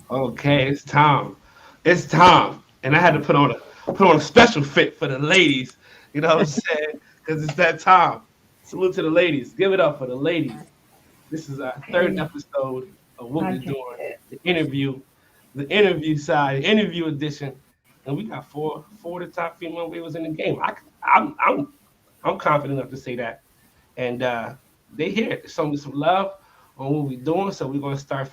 Okay, it's time. It's time. And I had to put on a special fit for the ladies. You know what I'm saying? Because it's that time. Salute to the ladies. Give it up for the ladies. This is our third Okay. episode of what we're Okay. doing. The interview side, interview edition. And we got four of the top female waivers in the game. I'm confident enough to say that. And they here. Show me some love on what we're doing. So we're gonna start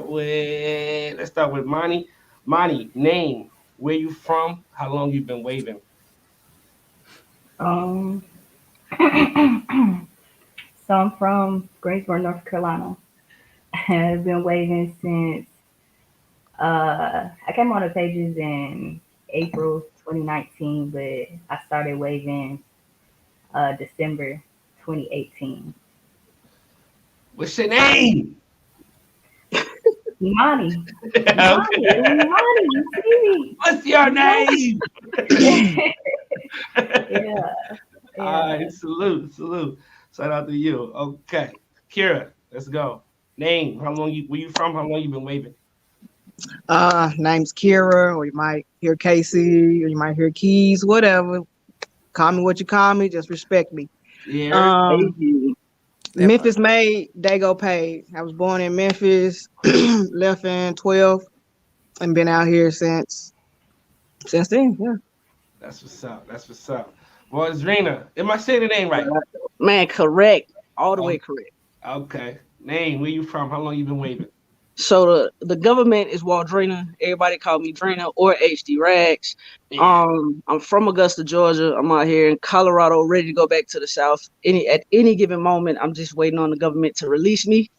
with let's start with Mani. Mani, name, where you from, how long you been waving. Um, so I'm from Greensboro, North Carolina. I've been waving since I came on the pages in April 2019, but I started waving December 2018. What's your name? Imani, Imani, Okay. Imani, you see What's your me? name? Imani. Yeah, All yeah. right, salute. Shout out to you. Okay. Kira, let's go. Name, where you from? How long you been waving? Name's Kira, or you might hear Casey, or you might hear Keys, whatever. Call me what you call me, just respect me. Yeah. Um, Hey, that part. Memphis made, Dago paid. I was born in Memphis, left in 12, and been out here since then. Yeah. That's what's up. That's what's up. Waldrina, am I saying the name right? Man, correct. All the Oh, way correct. okay. Name, where you from? How long you been waving? So the government is Waldrina. Everybody call me Drina or HD Rags. Yeah. I'm from Augusta, Georgia. I'm out here in Colorado, ready to go back to the South. Any given moment, I'm just waiting on the government to release me.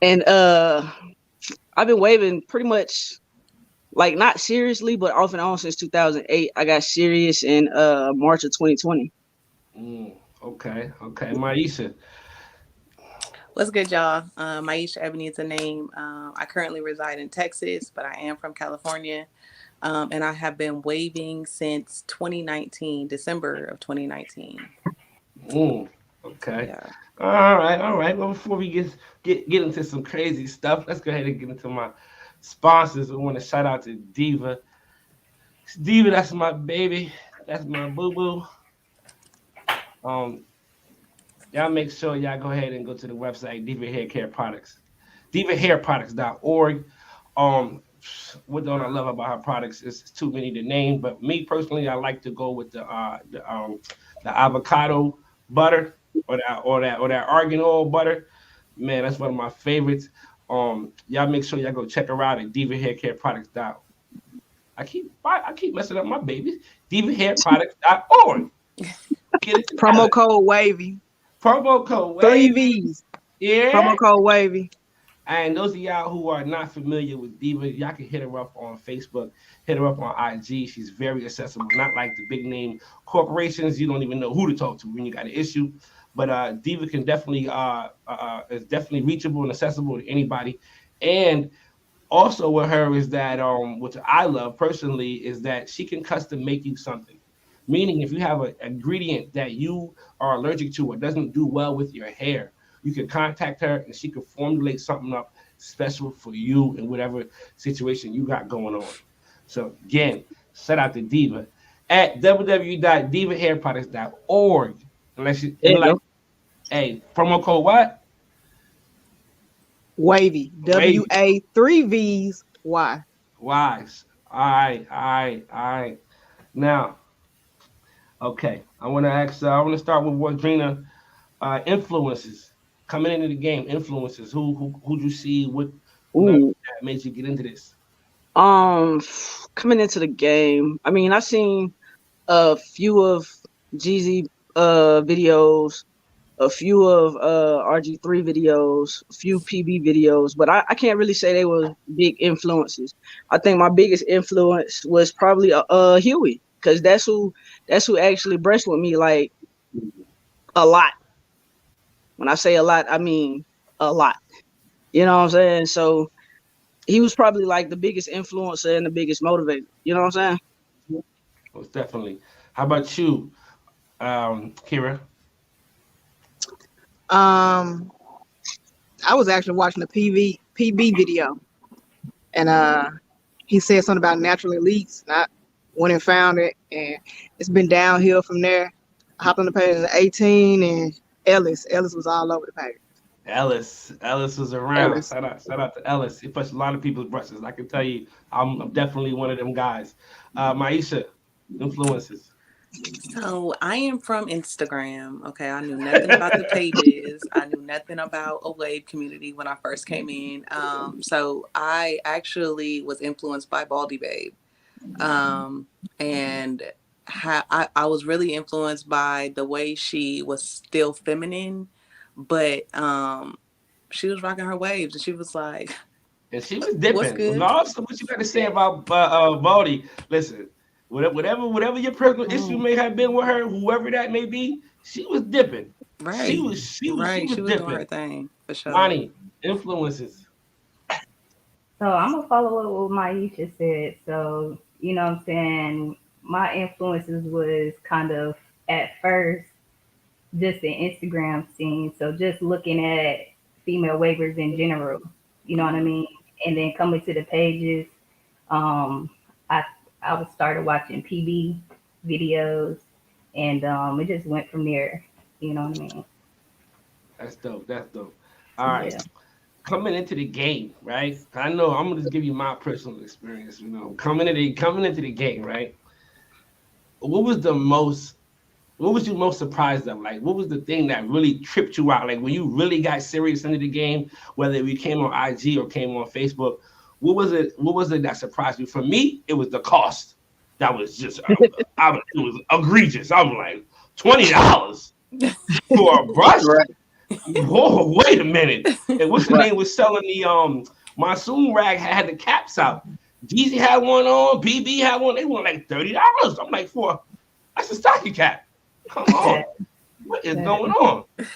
And I've been waving pretty much like not seriously, but off and on since 2008. I got serious in March of 2020. Okay. Myisha. What's good, y'all? Myisha Ebony is a name. I currently reside in Texas, but I am from California. And I have been waving since 2019, December of 2019. Mm, okay. Yeah. All right. Well, before we get into some crazy stuff, let's go ahead and get into my sponsors. I want to shout out to Diva. Diva, that's my baby. That's my boo boo. Um, y'all make sure y'all go ahead and go to the website Diva Hair Care Products, divahairproducts.org. What don't I love about her products is it's too many to name, but me personally, I like to go with the avocado butter or that argan oil butter. Man, that's one of my favorites. Y'all make sure y'all go check her out at divahaircareproducts. I keep messing up my babies. divahairproducts.org. Get it Promo together. code Wavy. Promo code Three Wave. V's. Yeah. Promo code Wavy. And those of y'all who are not familiar with Diva, y'all can hit her up on Facebook, hit her up on IG. She's very accessible, not like the big name corporations. You don't even know who to talk to when you got an issue. But Diva can definitely is definitely reachable and accessible to anybody. And also with her is that which I love personally is that she can custom make you something. Meaning if you have an ingredient that you are allergic to or doesn't do well with your hair, you can contact her and she can formulate something up special for you in whatever situation you got going on. So again, shout out to Diva at www.divahairproducts.org. Unless you There and you like, go. hey, promo code what? Wavy. Wait, WA three V's Y. wise. All right. Now, okay. I want to start with what Drina influences coming into the game. Influences. Who'd you see? What Ooh. that made you get into this? Um, coming into the game, I mean, I seen a few of Jeezy videos, a few of RG3 videos, a few PB videos, but I can't really say they were big influences. I think my biggest influence was probably Huey, because that's who actually brushed with me like a lot. When I say a lot, I mean a lot. You know what I'm saying? So he was probably like the biggest influencer and the biggest motivator. You know what I'm saying? Most definitely. How about you, Kira? Um, I was actually watching the PB video. and he said something about natural elites, and I went and found it, and it's been downhill from there. I hopped on the page at 18, and Ellis was all over the page. Ellis was around. Ellis. Shout out to Ellis. He pushed a lot of people's brushes. I can tell you, I'm definitely one of them guys. Myisha, influences. So I am from Instagram. Okay, I knew nothing about the pages. I knew nothing about a wave community when I first came in. So I actually was influenced by Baldy Babe, and I was really influenced by the way she was still feminine, but she was rocking her waves, and she was like, And she was dipping. What's good? Also, what you got to say about Baldy? Listen, whatever your personal issue may have been with her, whoever that may be, she was dipping. Right. She was doing dipping. her thing for sure. Imani, influences. So I'm gonna follow what Myisha said. So, you know what I'm saying, my influences was kind of at first just the Instagram scene. So just looking at female waivers in general, you know what I mean? And then coming to the pages, I was started watching PB videos, and it just went from there. You know what I mean? That's dope. All right. Yeah. Coming into the game, right? I know I'm gonna just give you my personal experience. You know, coming into the game, right? What was you most surprised of? Like, what was the thing that really tripped you out? Like, when you really got serious into the game, whether we came on IG or came on Facebook, what was it that surprised you? For me, it was the cost. That was just, it was egregious. I was like, $20 for a brush? Whoa, wait a minute. And what's the name was selling the monsoon rag had the caps out. Jeezy had one on, BB had one. They want like $30. I'm like, that's a stocking cap. Come on. What is going on? I'm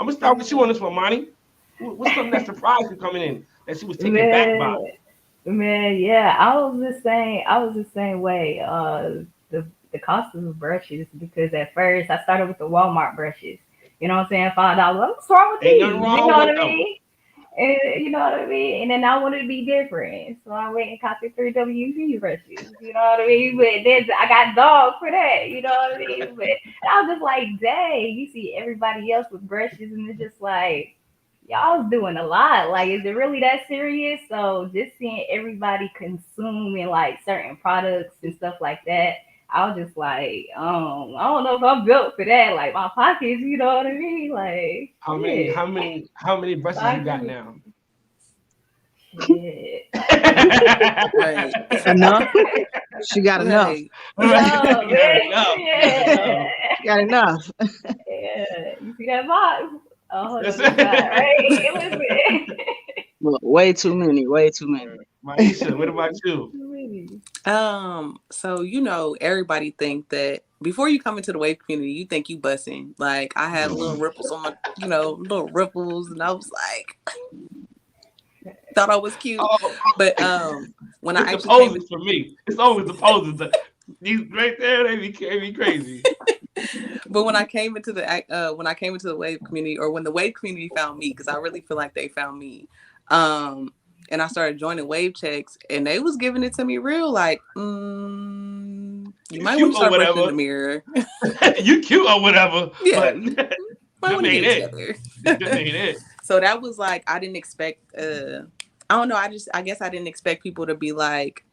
gonna start with you on this one, Monty. What's something that surprised you coming in that she was taken back by? Man, yeah, I was the same way. The cost of the brushes, because at first I started with the Walmart brushes. You know what I'm saying? $5. What's wrong with these? You know what I mean? And you know what I mean? And then I wanted to be different. So I went and copied 3 WG brushes. You know what I mean? But then I got dogged for that. You know what I mean? But I was just like, dang, you see everybody else with brushes, and it's just like, y'all's doing a lot. Like, is it really that serious? So just seeing everybody consuming like certain products and stuff like that, I was just like, I don't know if I'm built for that. Like my pockets, you know what I mean? Like how many brushes you got now? Shit. Right. Enough. She got enough. Enough. She got enough. Yeah. You see that box? Oh, that's right. Way too many. Myisha, what about you? So you know, everybody think that before you come into the wave community, you think you bussing. Like I had little ripples on my, little ripples, and I was like, thought I was cute. But when I actually came for me, it's always the poses. These right there, they be crazy. But when I came into the wave community, or when the wave community found me, because I really feel like they found me, and I started joining wave checks, and they was giving it to me real like, you might want to start brushing in the mirror. You cute or whatever. Yeah, but might want to get it together. That ain't it. So that was like, I didn't expect. I don't know. I guess I didn't expect people to be like,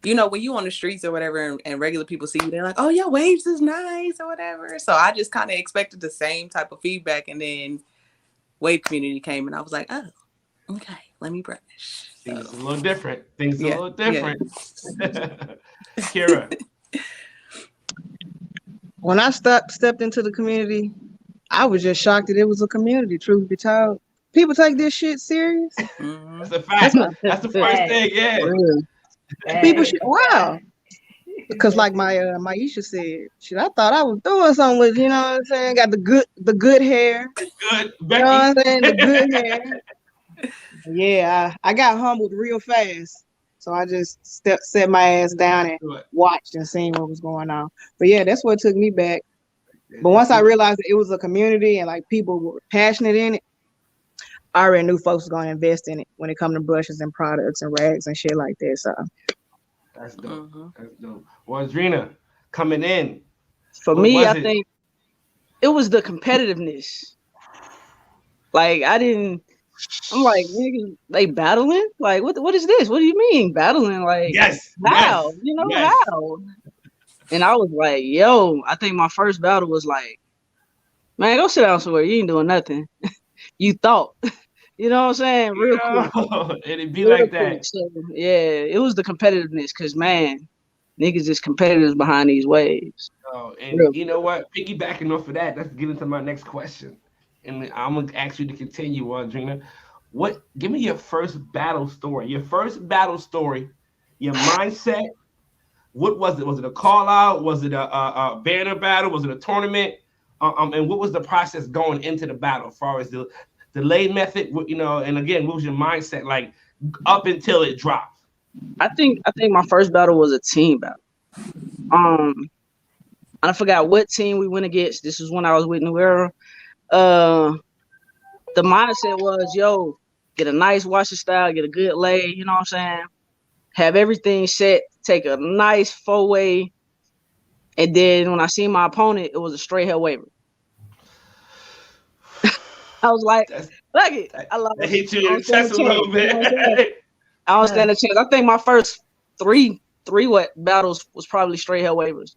when you on the streets or whatever, and regular people see you, they're like, oh yeah, waves is nice or whatever. So I just kind of expected the same type of feedback, and then wave community came, and I was like, oh, okay, let me brush. Things a little different. A little different. Yeah. Kira. When I stepped into the community, I was just shocked that it was a community, truth be told. People take this shit serious. Mm-hmm. That's a fact. That's the first thing, yeah. Really. People should, wow. Because like Myisha said, shit, I thought I was doing something with, you know what I'm saying? Got the good hair. Good, Becky. You know what I'm saying? The good hair. Yeah, I got humbled real fast. So I just set my ass down and watched and seen what was going on. But yeah, that's what took me back. But once I realized that it was a community and like people were passionate in it, I already knew folks was gonna invest in it when it come to brushes and products and rags and shit like that. So that's dope. That's dope. Waldrina, coming in. For What me, was I it? think it was the competitiveness. Like I'm like, niggas, they battling? Like, what is this? What do you mean battling? Like, Yes, how? yes, You know, yes. how? And I was like, yo, I think my first battle was like, man, go sit down somewhere. You ain't doing nothing. You thought. You know what I'm saying? Real quick. It'd be Real like quick. that. So, yeah, it was the competitiveness because, man, niggas is competitors behind these waves. Oh, Real and you know what? Piggybacking off of that, let's get into my next question. And I'm gonna ask you to continue, Waldrina. Give me your first battle story. Your first battle story, your mindset. What was it? Was it a call out? Was it a banner battle? Was it a tournament? And what was the process going into the battle as far as the delay method? You know, and again, what was your mindset like up until it dropped? I think my first battle was a team battle. I forgot what team we went against. This was when I was with New Era. The mindset was, yo, get a nice washer style, get a good lay, you know what I'm saying? Have everything set, take a nice 4-way. And then when I seen my opponent, it was a straight hell waiver. I was like, fuck it. I lost. That hit you I in don't the stand a chest a chance. little You know what I'm bit. saying? I don't stand a chance. I think my first three battles was probably straight hell waivers.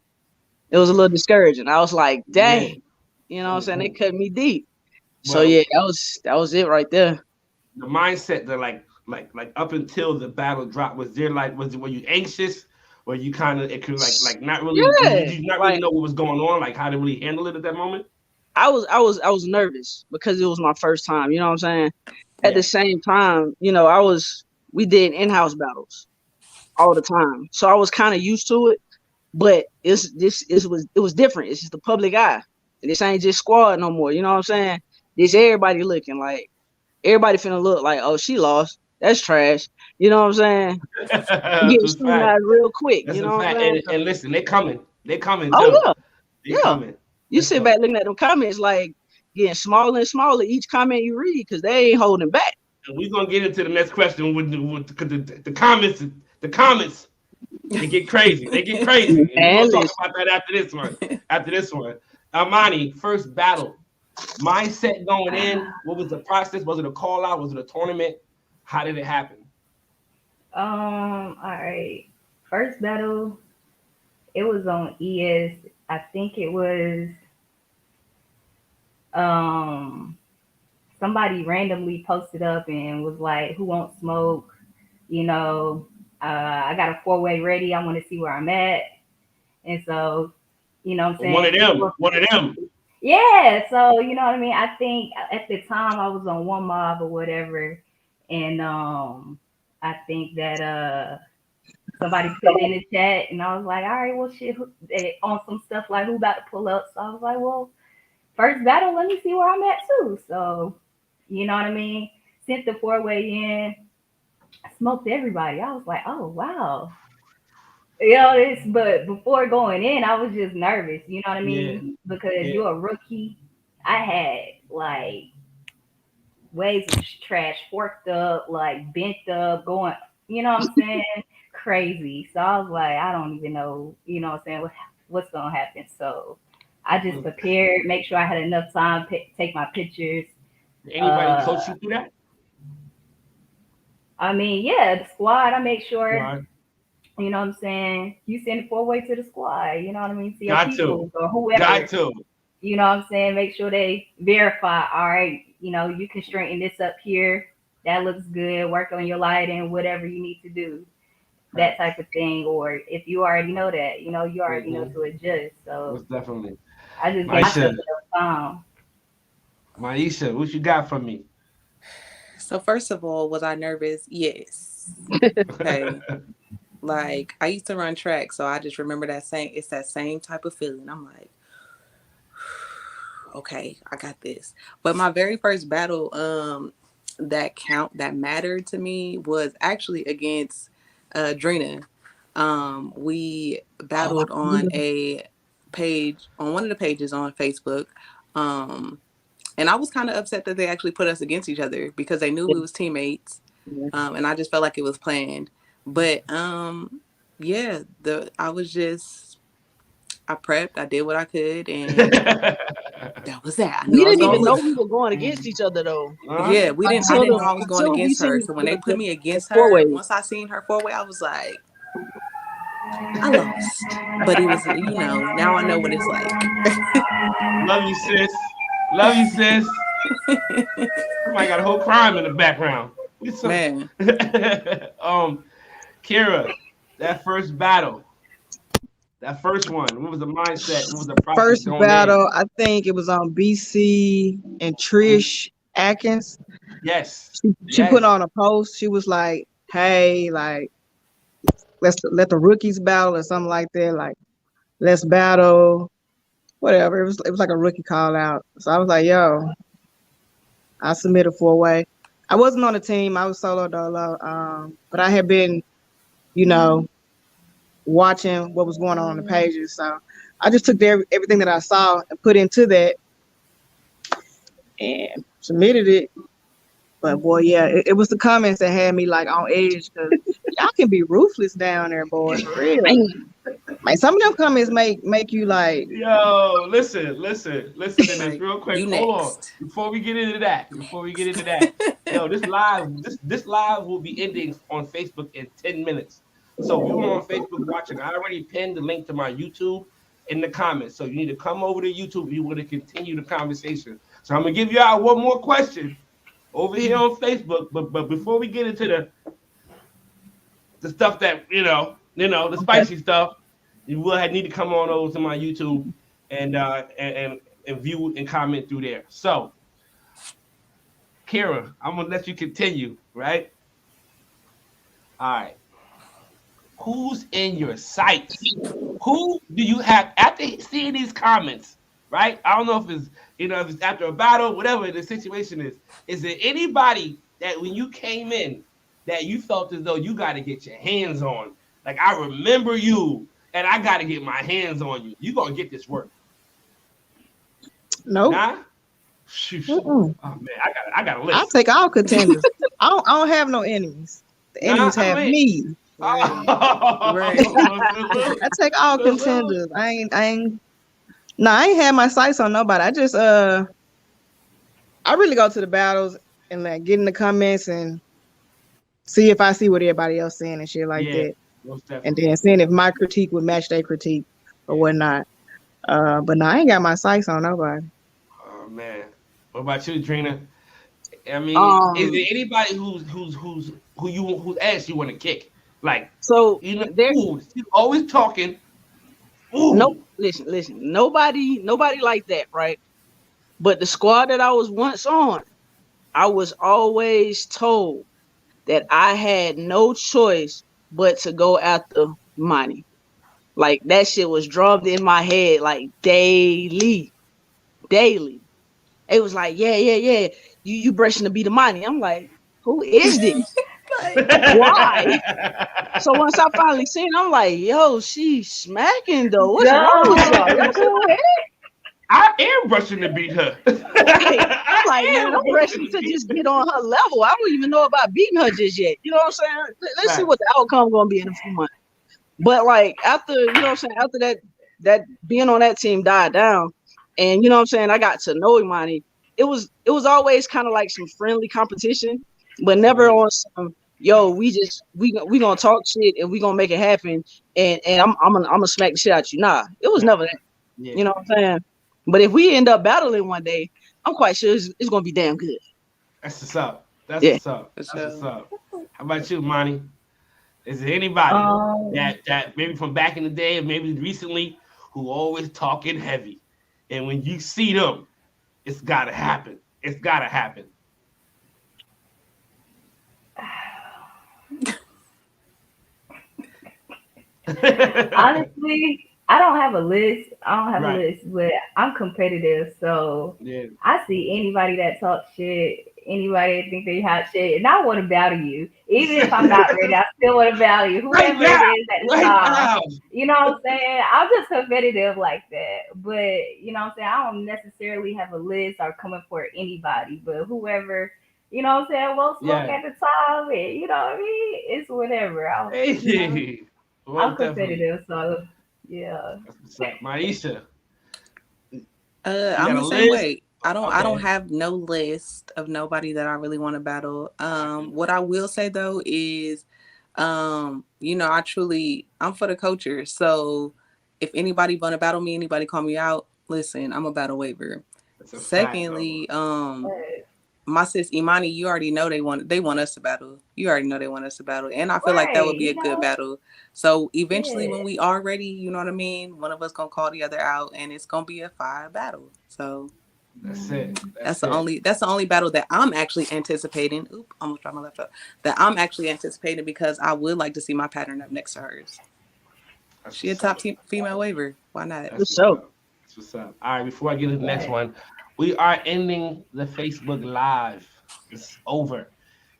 It was a little discouraging. I was like, dang, Yeah. you know what I'm saying? They cut me deep. So Well, yeah, that was it right there. the mindset that like up until the battle dropped, were you anxious? Were you kind of it could like not really Yeah, did you not really like know what was going on, like how to really handle it at that moment? I was nervous because it was my first time. You know what I'm saying? At the Yeah. same time, you know, we did in-house battles all the time, so I was kind of used to it. But it was different. It's just the public eye. And this ain't just squad no more. You know what I'm saying? This everybody looking like everybody finna look like, oh, she lost. That's trash. You know what I'm saying? You That's get a fact. scrutinized real quick. That's You a know what I'm fact. saying? And listen, they coming. They coming Oh too. yeah, They yeah. coming. You That's sit back dope. looking at them comments like getting smaller and smaller each comment you read because they ain't holding back. And we're gonna get into the next question with the comments. The comments they get crazy. They get crazy, and we're gonna And talk listen, about that after this one. After this one, Imani, first battle mindset going in. What was the process? Was it a call out? Was it a tournament? How did it happen? All right. First battle, it was on ES. I think it was um somebody randomly posted up and was like, "Who won't smoke?" You know, I got a 4-way ready. I want to see where I'm at, and so, you know, what I'm One of saying, them. One of them. yeah. So you know what I mean. I think at the time I was on one mob or whatever, and I think that somebody put it in the chat, and I was like, all right, well, shit, on some stuff like who about to pull up. So I was like, well, first battle, let me see where I'm at too. So, you know what I mean? Sent the 4-way in, smoked everybody. I was like, oh wow. You know this, but before going in, I was just nervous. You know what I Yeah. mean? Because Yeah. you're a rookie. I had like waves of trash forked up, like bent up, going. You know what I'm saying? Crazy. So I was like, I don't even know. You know what I'm saying? What's gonna happen? So I just prepared, make sure I had enough time, take my pictures. Did anybody coach you through that? I mean, yeah, the squad. I make sure. Right. You know what I'm saying? You send a 4-way to the squad. You know what I mean? To your Got people to. or whoever. Got to. You know what I'm saying? Make sure they verify. All right, you know, you can straighten this up here. That looks good. Work on your lighting, whatever you need to do. That type of thing. Or if you already know that, you know, you already know to adjust. So Most definitely. I just get myself Myisha, enough time. Myisha, what you got for me? So first of all, was I nervous? Yes. Okay. Like I used to run track, so I just remember that same type of feeling. I'm like, okay, I got this. But my very first battle, that mattered to me was actually against Drina. We battled on a page on one of the pages on Facebook. And I was kind of upset that they actually put us against each other because they knew we was teammates. And I just felt like it was planned. But yeah, I prepped, I did what I could, and that was that. I knew We I was didn't gonna even know lose. we were going against each other though. Yeah, I didn't know I was going until we against her. seen So when they put me against her, four-way. once I seen her 4-way, I was like, I lost. But it was, now I know what it's like. Love you, sis. Love you, sis. Somebody got a whole crime in the background. Man. Kira, that first battle, that first one, what was the mindset? What was the process First going battle, in? I think it was on BC and Trish Atkins. Yes. She put on a post. She was like, "Hey, like, let's let the rookies battle or something like that. Like, let's battle, whatever." It was like a rookie call out. So I was like, "Yo, I submitted 4-way." I wasn't on the team. I was solo dolo. But I had been, watching what was going on the pages. So I just took everything that I saw and put into that and submitted it. But boy, yeah, it was the comments that had me like on edge because y'all can be ruthless down there, boy. For real. Like some of them comments make you like. Yo, listen to this real quick. You Hold on. next. Before we get into that, yo, this live will be ending on Facebook in 10 minutes. So if you were on Facebook watching, I already pinned the link to my YouTube in the comments. So you need to come over to YouTube if you want to continue the conversation. So I'm gonna give y'all one more question over here on Facebook. But before we get into the stuff that the spicy stuff, you will need to come on over to my YouTube and view and comment through there. So, Kira, I'm gonna let you continue, right? All right. Who's in your sights? Who do you have after seeing these comments? Right? I don't know if it's after a battle, whatever the situation is. Is there anybody that when you came in that you felt as though you got to get your hands on? Like, I remember you, and I got to get my hands on you. You gonna get this work? Nope. Nah? Oh man, I got a list. I'll take all contenders. I don't have no enemies. The enemies have me. Right. I take all contenders. I ain't had my sights on nobody. I just I really go to the battles and like get in the comments and see if I see what everybody else saying and shit like that. And then seeing if my critique would match their critique or whatnot. But no, I ain't got my sights on nobody. Oh man. What about you, Drina? I mean, is there anybody whose ass you want to kick? Like, so who's always talking. Ooh. Nope. Listen. Nobody like that, right? But the squad that I was once on, I was always told that I had no choice but to go after money. Like that shit was drummed in my head like daily. It was like, yeah. You brushing to be the money. I'm like, who is this? Why? So once I finally seen, I'm like, yo, she's smacking though. What's wrong with y'all? Y'all go ahead. I am brushing to beat her. I'm like, man, I'm rushing to just get on her level. I don't even know about beating her just yet. You know what I'm saying? Let's see what the outcome gonna be in a few months. But like after, you know what I'm saying, after that being on that team died down, and you know what I'm saying, I got to know Imani. It was always kind of like some friendly competition, but never on some, yo, we gonna talk shit and we gonna make it happen, and I'm gonna smack the shit out you. Nah, it was never that. Yeah. You know what I'm saying? But if we end up battling one day, I'm quite sure it's gonna be damn good. That's what's up. That's what's up. How about you, Imani? Is there anybody that maybe from back in the day or maybe recently who always talking heavy, and when you see them, it's gotta happen. It's gotta happen. Honestly, I don't have a list. But I'm competitive. So I see anybody that talks shit anybody that think they hot shit, and I want to battle you. Even if I'm not ready, I still want to battle you. Whoever it is at the time. You know what I'm saying? I'm just competitive like that. But you know what I'm saying? I don't necessarily have a list or coming for anybody, but whoever, you know what I'm saying, won't smoke at the time, and you know what I mean? It's whatever. I'm competitive, so yeah. What's up, Myisha? I'm the same way. I don't have no list of nobody that I really want to battle. What I will say though is, I'm for the culture. So if anybody want to battle me, anybody call me out, listen, I'm a battle Waiver. Secondly, my sis Imani, you already know they want us to battle. You already know they want us to battle. And I feel like that would be a good battle. So eventually when we are ready, you know what I mean? One of us gonna call the other out and it's gonna be a fire battle. So that's it. That's the only battle that I'm actually anticipating. Oop, almost dropped my laptop. That I'm actually anticipating because I would like to see my pattern up next to hers. She a top female Waiver. Why not? That's what's up. All right, before I get to the next one, we are ending the Facebook Live. It's over.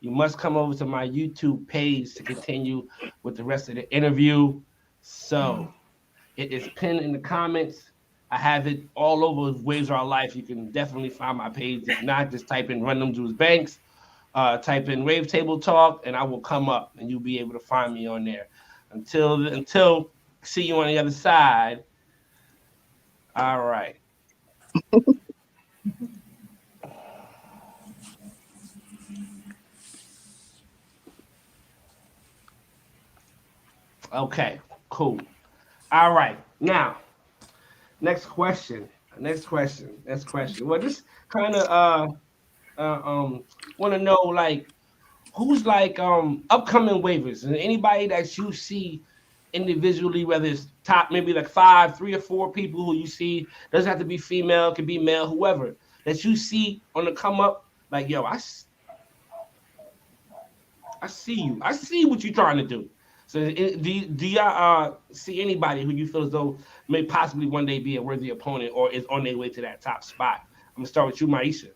You must come over to my YouTube page to continue with the rest of the interview. So it is pinned in the comments. I have it all over Waves Our Life. You can definitely find my page. If not, just type in Run Them Jews Banks, type in Wave Table Talk, and I will come up and you'll be able to find me on there. Until see you on the other side. All right. Okay, cool. All right. Now, next question. Well, just kind of want to know like who's like upcoming waivers and anybody that you see individually, whether it's top maybe like 3 or 4 people who you see, doesn't have to be female, could be male, whoever that you see on the come up, like yo, I see you, I see what you're trying to do. So do y'all see anybody who you feel as though may possibly one day be a worthy opponent or is on their way to that top spot? I'm gonna start with you, Myisha.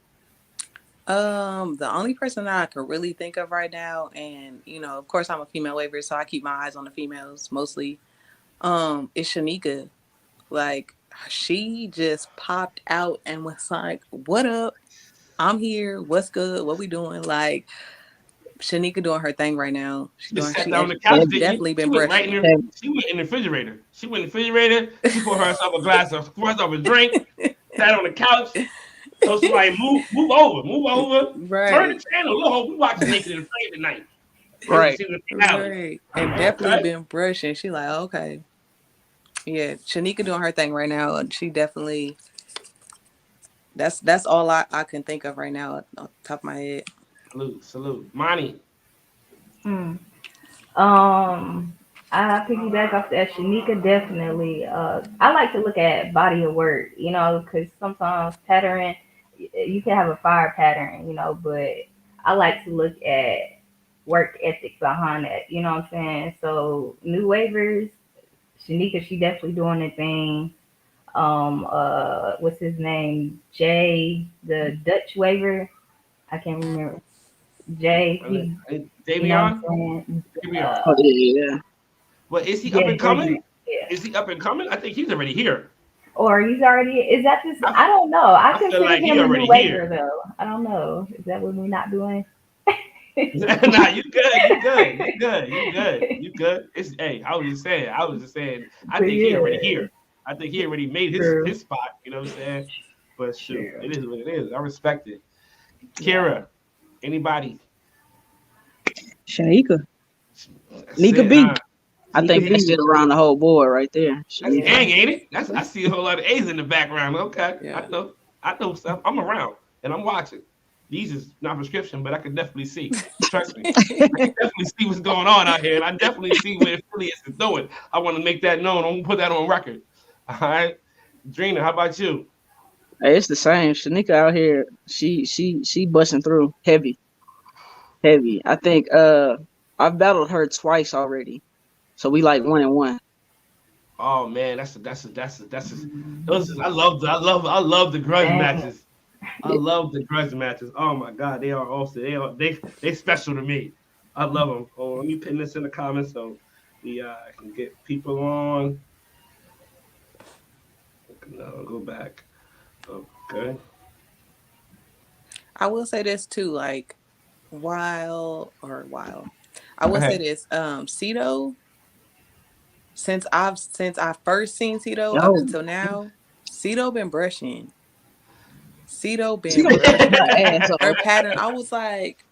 The only person that I could really think of right now, and of course I'm a female Waiver, so I keep my eyes on the females mostly, is Shanika. Like she just popped out and was like, "What up? I'm here. What's good? What we doing?" Like Shanika doing her thing right now. She on the couch, definitely been brushing. She went in the refrigerator. She poured herself a glass of a drink, sat on the couch. So somebody move over. Right. Turn the channel. Look, we watching Naked and Afraid tonight. Right. And definitely been brushing. She like, okay. Yeah, Shanika doing her thing right now. And she definitely that's all I can think of right now on the top of my head. Salute. Imani. I piggyback off that. Shanika definitely. I like to look at body of work, because sometimes pattern, you can have a fire pattern, but I like to look at work ethic behind it. You know what I'm saying? So new waivers, Shanika, she definitely doing the thing. What's his name? Jay, the Dutch waiver. I can't remember. Jay. Davion? Yeah. But is he up and coming? Yeah. Is he up and coming? I think he's already here. Or he's already, is that this? I don't know. I consider like him a new waiver though. I don't know. Is that what we're not doing? Nah, you good. It's I was just saying. I think he already here. I think he already made his spot. You know what I'm saying? But shoot, it is what it is. I respect it. Kira, anybody? Shanika. Nika B. I think that's still around the whole board right there. That's gang, ain't it? I see a whole lot of A's in the background. Okay, yeah. I know stuff. I'm around and I'm watching. These is not prescription, but I can definitely see. Trust me. I can definitely see what's going on out here, and I definitely see what affiliates is doing. I want to make that known. I'm gonna put that on record. All right, Waldrina, how about you? Hey, it's the same. Shanika out here, she busting through heavy. I think I've battled her twice already, so we like 1-1. Oh man, that's those. I love the grudge matches. I love the grudge matches. Oh my god, they are awesome. They special to me. I love them. Oh, let me pin this in the comments so we can get people on. No, go back. Okay. I will say this too, like while I will say this, Cito, since I first seen Cito up No, until now, Cito been brushing. Cito she been gonna cut brushing. my ass Her off. pattern, I was like,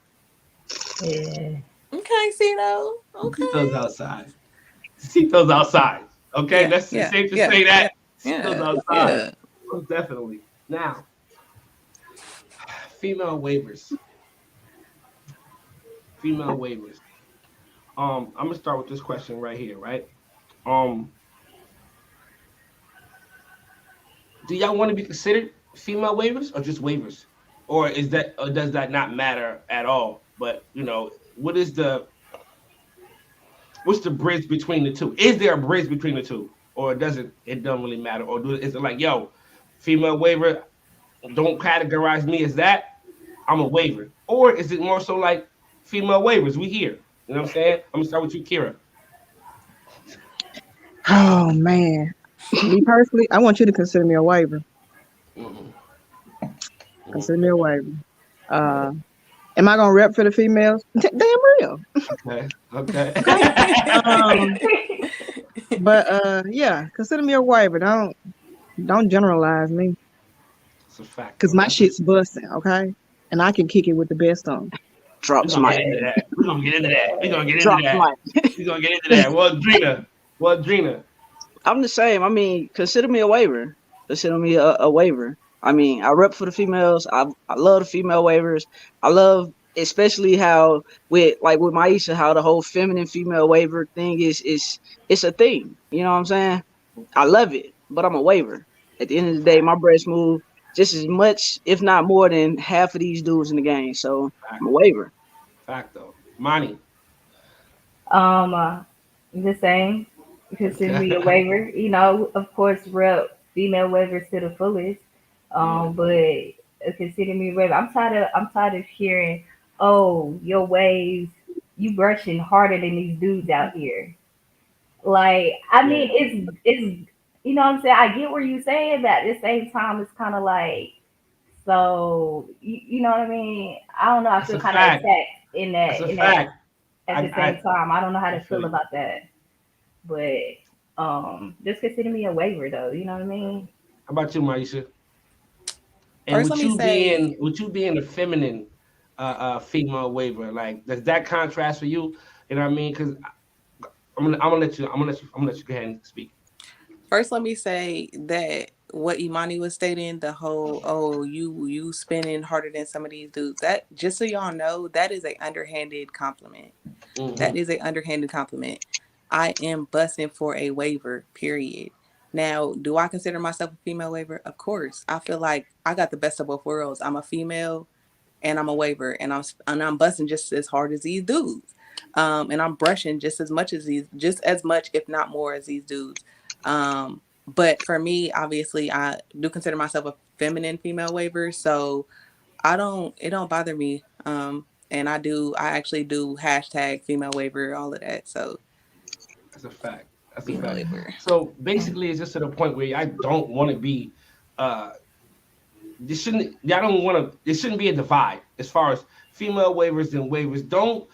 Yeah. okay, Cito, Tito's okay. outside. Tito's outside. Okay, Yeah, that's yeah, safe to yeah, say yeah, that. Tito's yeah, outside. yeah. Most definitely. Now, female waivers. Female waivers. I'm gonna start with this question right here, right? Um, do y'all want to be considered female waivers or just waivers? Or does that not matter at all? But what's the bridge between the two? Is there a bridge between the two? Or it doesn't really matter? Or is it like, yo, female waiver, don't categorize me as that. I'm a waiver. Or is it more so like female waivers? We here. You know what I'm saying? I'm gonna start with you, Kira. Oh man. Me personally, I want you to consider me a waiver. Mm-hmm. Consider me a waiver. Uh, am I gonna rep for the females? Damn real. Okay. Okay. Okay. Um, but yeah, consider me a waiver. Don't generalize me, It's a fact, cause though. my shit's busting. Okay, and I can kick it with the best on. We're Drops gonna my get into that. We're gonna get into that. We're gonna get into drops that. my. We're gonna get into that. Waldrina. I'm the same. I mean, consider me a waiver. Consider me a waiver. I mean, I rep for the females. I love the female waivers. I love especially how with Myisha, how the whole feminine female waiver thing is it's a thing. You know what I'm saying? I love it, but I'm a waiver. At the end of the day, Fact, my breasts move just as much, if not more, than half of these dudes in the game. So I'm fact, a waiver. fact though. Money. Um, uh, the same. Consider Okay. me a waiver. You know, of course, rep female waivers to the fullest. Yeah. But consider me a waiver. I'm tired of hearing, oh, your waves, you brushing harder than these dudes out here. Like, I Yeah. mean, it's you know what I'm saying. I get where you saying, but at the same time, it's kind of like, so you know what I mean. I don't know. I That's feel a kind of fact. attacked That's a in that fact. at the I same time. I don't know how I to feel feel you. about that. But just consider me a waiver though, you know what I mean? How about you, Myisha? And First, let me say, with you being a feminine female waiver, like does that contrast for you? You know what I mean? Because I'm gonna let you go ahead and speak. First, let me say that what Imani was stating, the whole oh you spinning harder than some of these dudes. That just so y'all know, that is a underhanded compliment. That Mm-hmm. is a underhanded compliment. I am busting for a waiver. Period. Now, do I consider myself a female waiver? Of course. I feel like I got the best of both worlds. I'm a female and I'm a waiver, and I'm busting just as hard as these dudes, and I'm brushing just as much, if not more, as these dudes. But for me, obviously, I do consider myself a feminine female waiver, so it don't bother me. And I actually do hashtag female waiver, all of that. So That's a fact. That's a female fact. waiver. So basically, it's just to the point where I don't want to be. Uh, this shouldn't. Y'all don't want to. There shouldn't be a divide as far as female waivers and waivers. Don't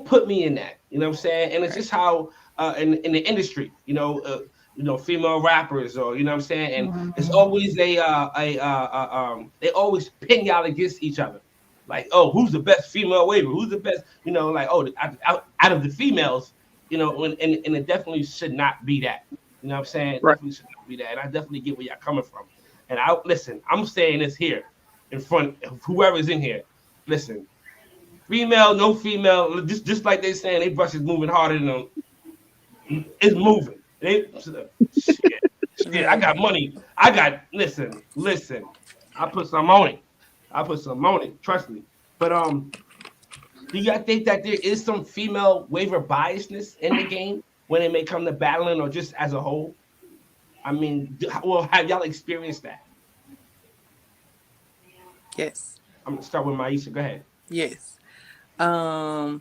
put me in that. You know what I'm saying? And it's Right. just how in the industry, female rappers or you know what I'm saying. And it's Mhm. always they always pin y'all against each other. Like, oh, who's the best female waiver? Who's the best? Like, oh, out of the females, and it definitely should not be that. You know what I'm saying? It Right. definitely should not be that. And I definitely get where y'all coming from. And I'm saying this here in front of whoever's in here. Listen, female, no female, just like they saying they brush is moving harder than them. It's moving. Shit, I got money. Listen. I put some on it. Trust me. But do y'all think that there is some female waiver biasness in the game when it may come to battling or just as a whole? I mean, well, have y'all experienced that? Yes. I'm gonna start with Myisha. Go ahead. Yes. I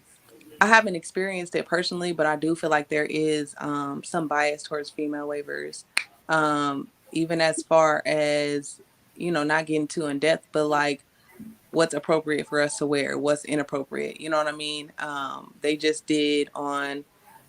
haven't experienced it personally, but I do feel like there is some bias towards female waivers. Even as far as, not getting too in depth, but like what's appropriate for us to wear, what's inappropriate. You know what I mean? They just did on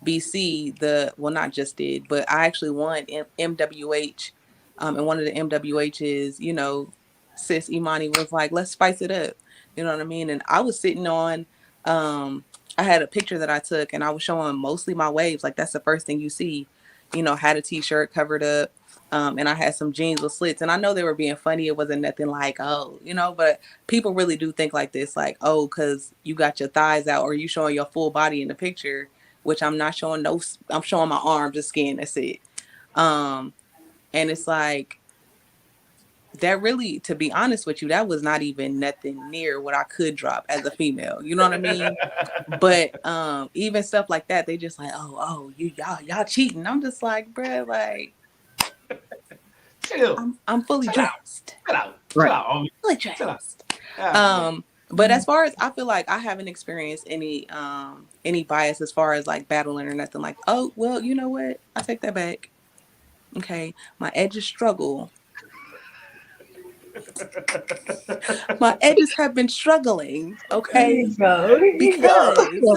BC not just did, but I actually won MWH. And one of the MWHs, sis Imani was like, let's spice it up. You know what I mean? And I was sitting on, I had a picture that I took and I was showing mostly my waves. Like that's the first thing you see, had a t-shirt covered up. And I had some jeans with slits, and I know they were being funny. It wasn't nothing like, oh, but people really do think like this, like, oh, because you got your thighs out or you showing your full body in the picture, which I'm not showing. I'm showing my arms, just skin. That's it. And it's like that really, to be honest with you, that was not even nothing near what I could drop as a female. You know what I mean? But even stuff like that, they just like, oh, y'all cheating. I'm just like, bruh, like, Chill. I'm fully dressed. Chill out. Right. Chill out. Fully Chill out. dressed. But as far as I feel like I haven't experienced any bias as far as like battling or nothing like, oh, well, you know what? I take that back. Okay. My edges struggle. My edges have been struggling. Okay. Because but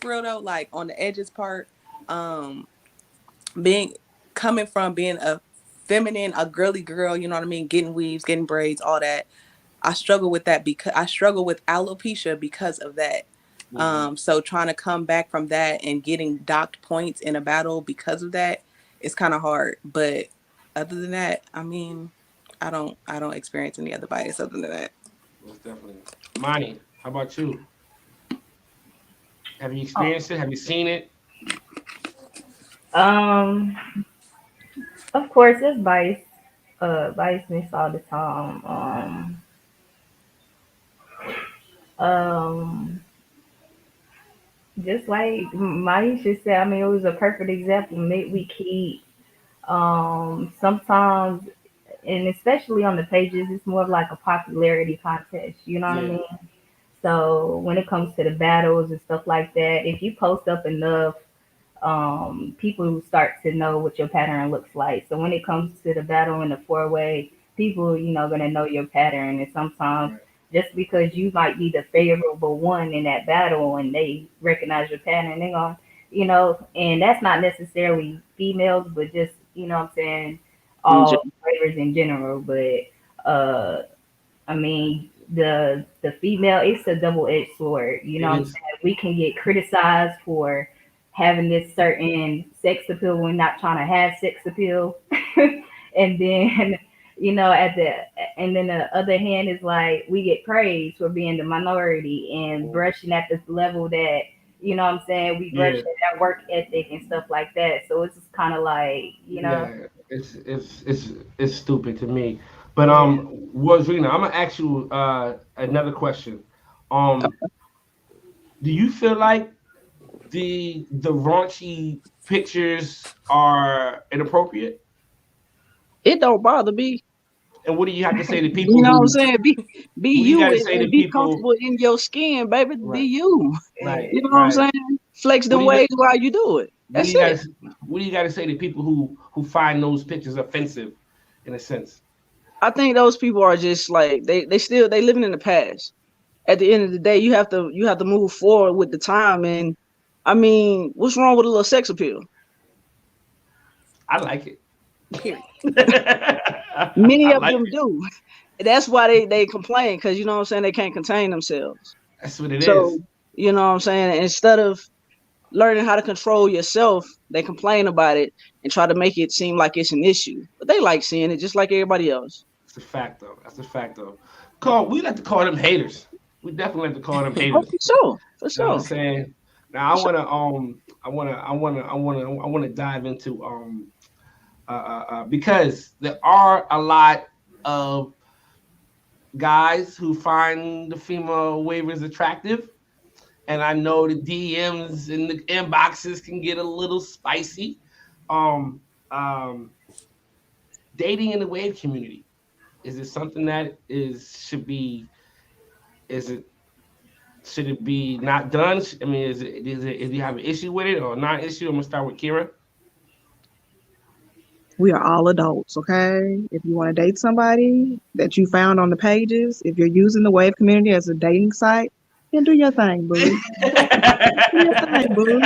for real though, like on the edges part, coming from being a feminine, a girly girl, you know what I mean? Getting weaves, getting braids, all that. I struggle with that because I struggle with alopecia because of that. So trying to come back from that and getting docked points in a battle because of that is kind of hard. But other than that, I mean, I don't experience any other bias other than that. Most definitely. Imani, how about you? Have you experienced it? Have you seen it? Of course, there's biasness all the time. Um, just like Myisha said, I mean, it was a perfect example. Midweek Heat. Sometimes, and especially on the pages, it's more of like a popularity contest. You know what I mean? So when it comes to the battles and stuff like that, if you post up enough, people start to know what your pattern looks like. So when it comes to the battle in the 4-way, people, gonna know your pattern. And sometimes just because you might be the favorable one in that battle and they recognize your pattern, they're gonna, and that's not necessarily females, but just, what I'm saying, all flavors in general. But I mean, the female, it's a double-edged sword. You know what I'm saying? We can get criticized for having this certain sex appeal when we're not trying to have sex appeal. And then, and then the other hand is like we get praised for being the minority and brushing at this level that, you know what I'm saying, we brush at that work ethic and stuff like that. So it's just kind of like, Yeah, it's stupid to me. But Waldrina, I'm gonna ask you another question. Do you feel like the raunchy pictures are inappropriate? It don't bother me. And what do you have to say to people? You know what I'm saying? Be you and be comfortable in your skin, baby. Right. Be you. Right. You know what I'm saying? Flex them ways while you do it. That's it. What do you got to say to people who find those pictures offensive, in a sense? I think those people are just like they living in the past. At the end of the day, you have to move forward with the time. And I mean, what's wrong with a little sex appeal? I like it. Period. Many of them do. That's why they complain, because you know what I'm saying, they can't contain themselves. That's what it so, is. You know what I'm saying? Instead of learning how to control yourself, they complain about it and try to make it seem like it's an issue. But they like seeing it just like everybody else. That's a fact, though. We like to call them haters. We definitely like to call them haters. For sure. You know what I'm saying? Now I wanna dive into because there are a lot of guys who find the female waivers attractive, and I know the DMs and the inboxes can get a little spicy. dating in the wave community, is it something that should it be not done? I mean, is you have an issue with it or not issue? I'm gonna start with Kira. We are all adults, okay? If you want to date somebody that you found on the pages, if you're using the Wave community as a dating site, then do your thing, boo. Do your thing, boo.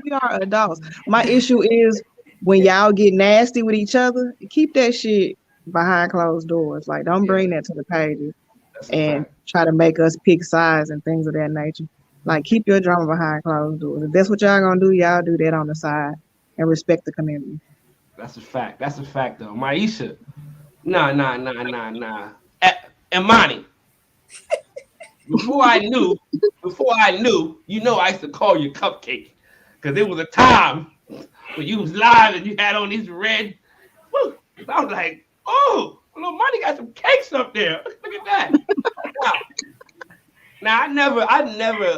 We are adults. My issue is when y'all get nasty with each other, keep that shit behind closed doors. Like, don't bring that to the pages That's a and fact. try to make us pick sides and things of that nature. Like, keep your drama behind closed doors. If that's what y'all gonna do, y'all do that on the side and respect the community. That's a fact. That's a fact, though. Myisha, nah. Imani, before I knew, I used to call you Cupcake, because there was a time when you was live and you had on these red. Whew, I was like, oh, little Money got some cakes up there. Look at that. Now I never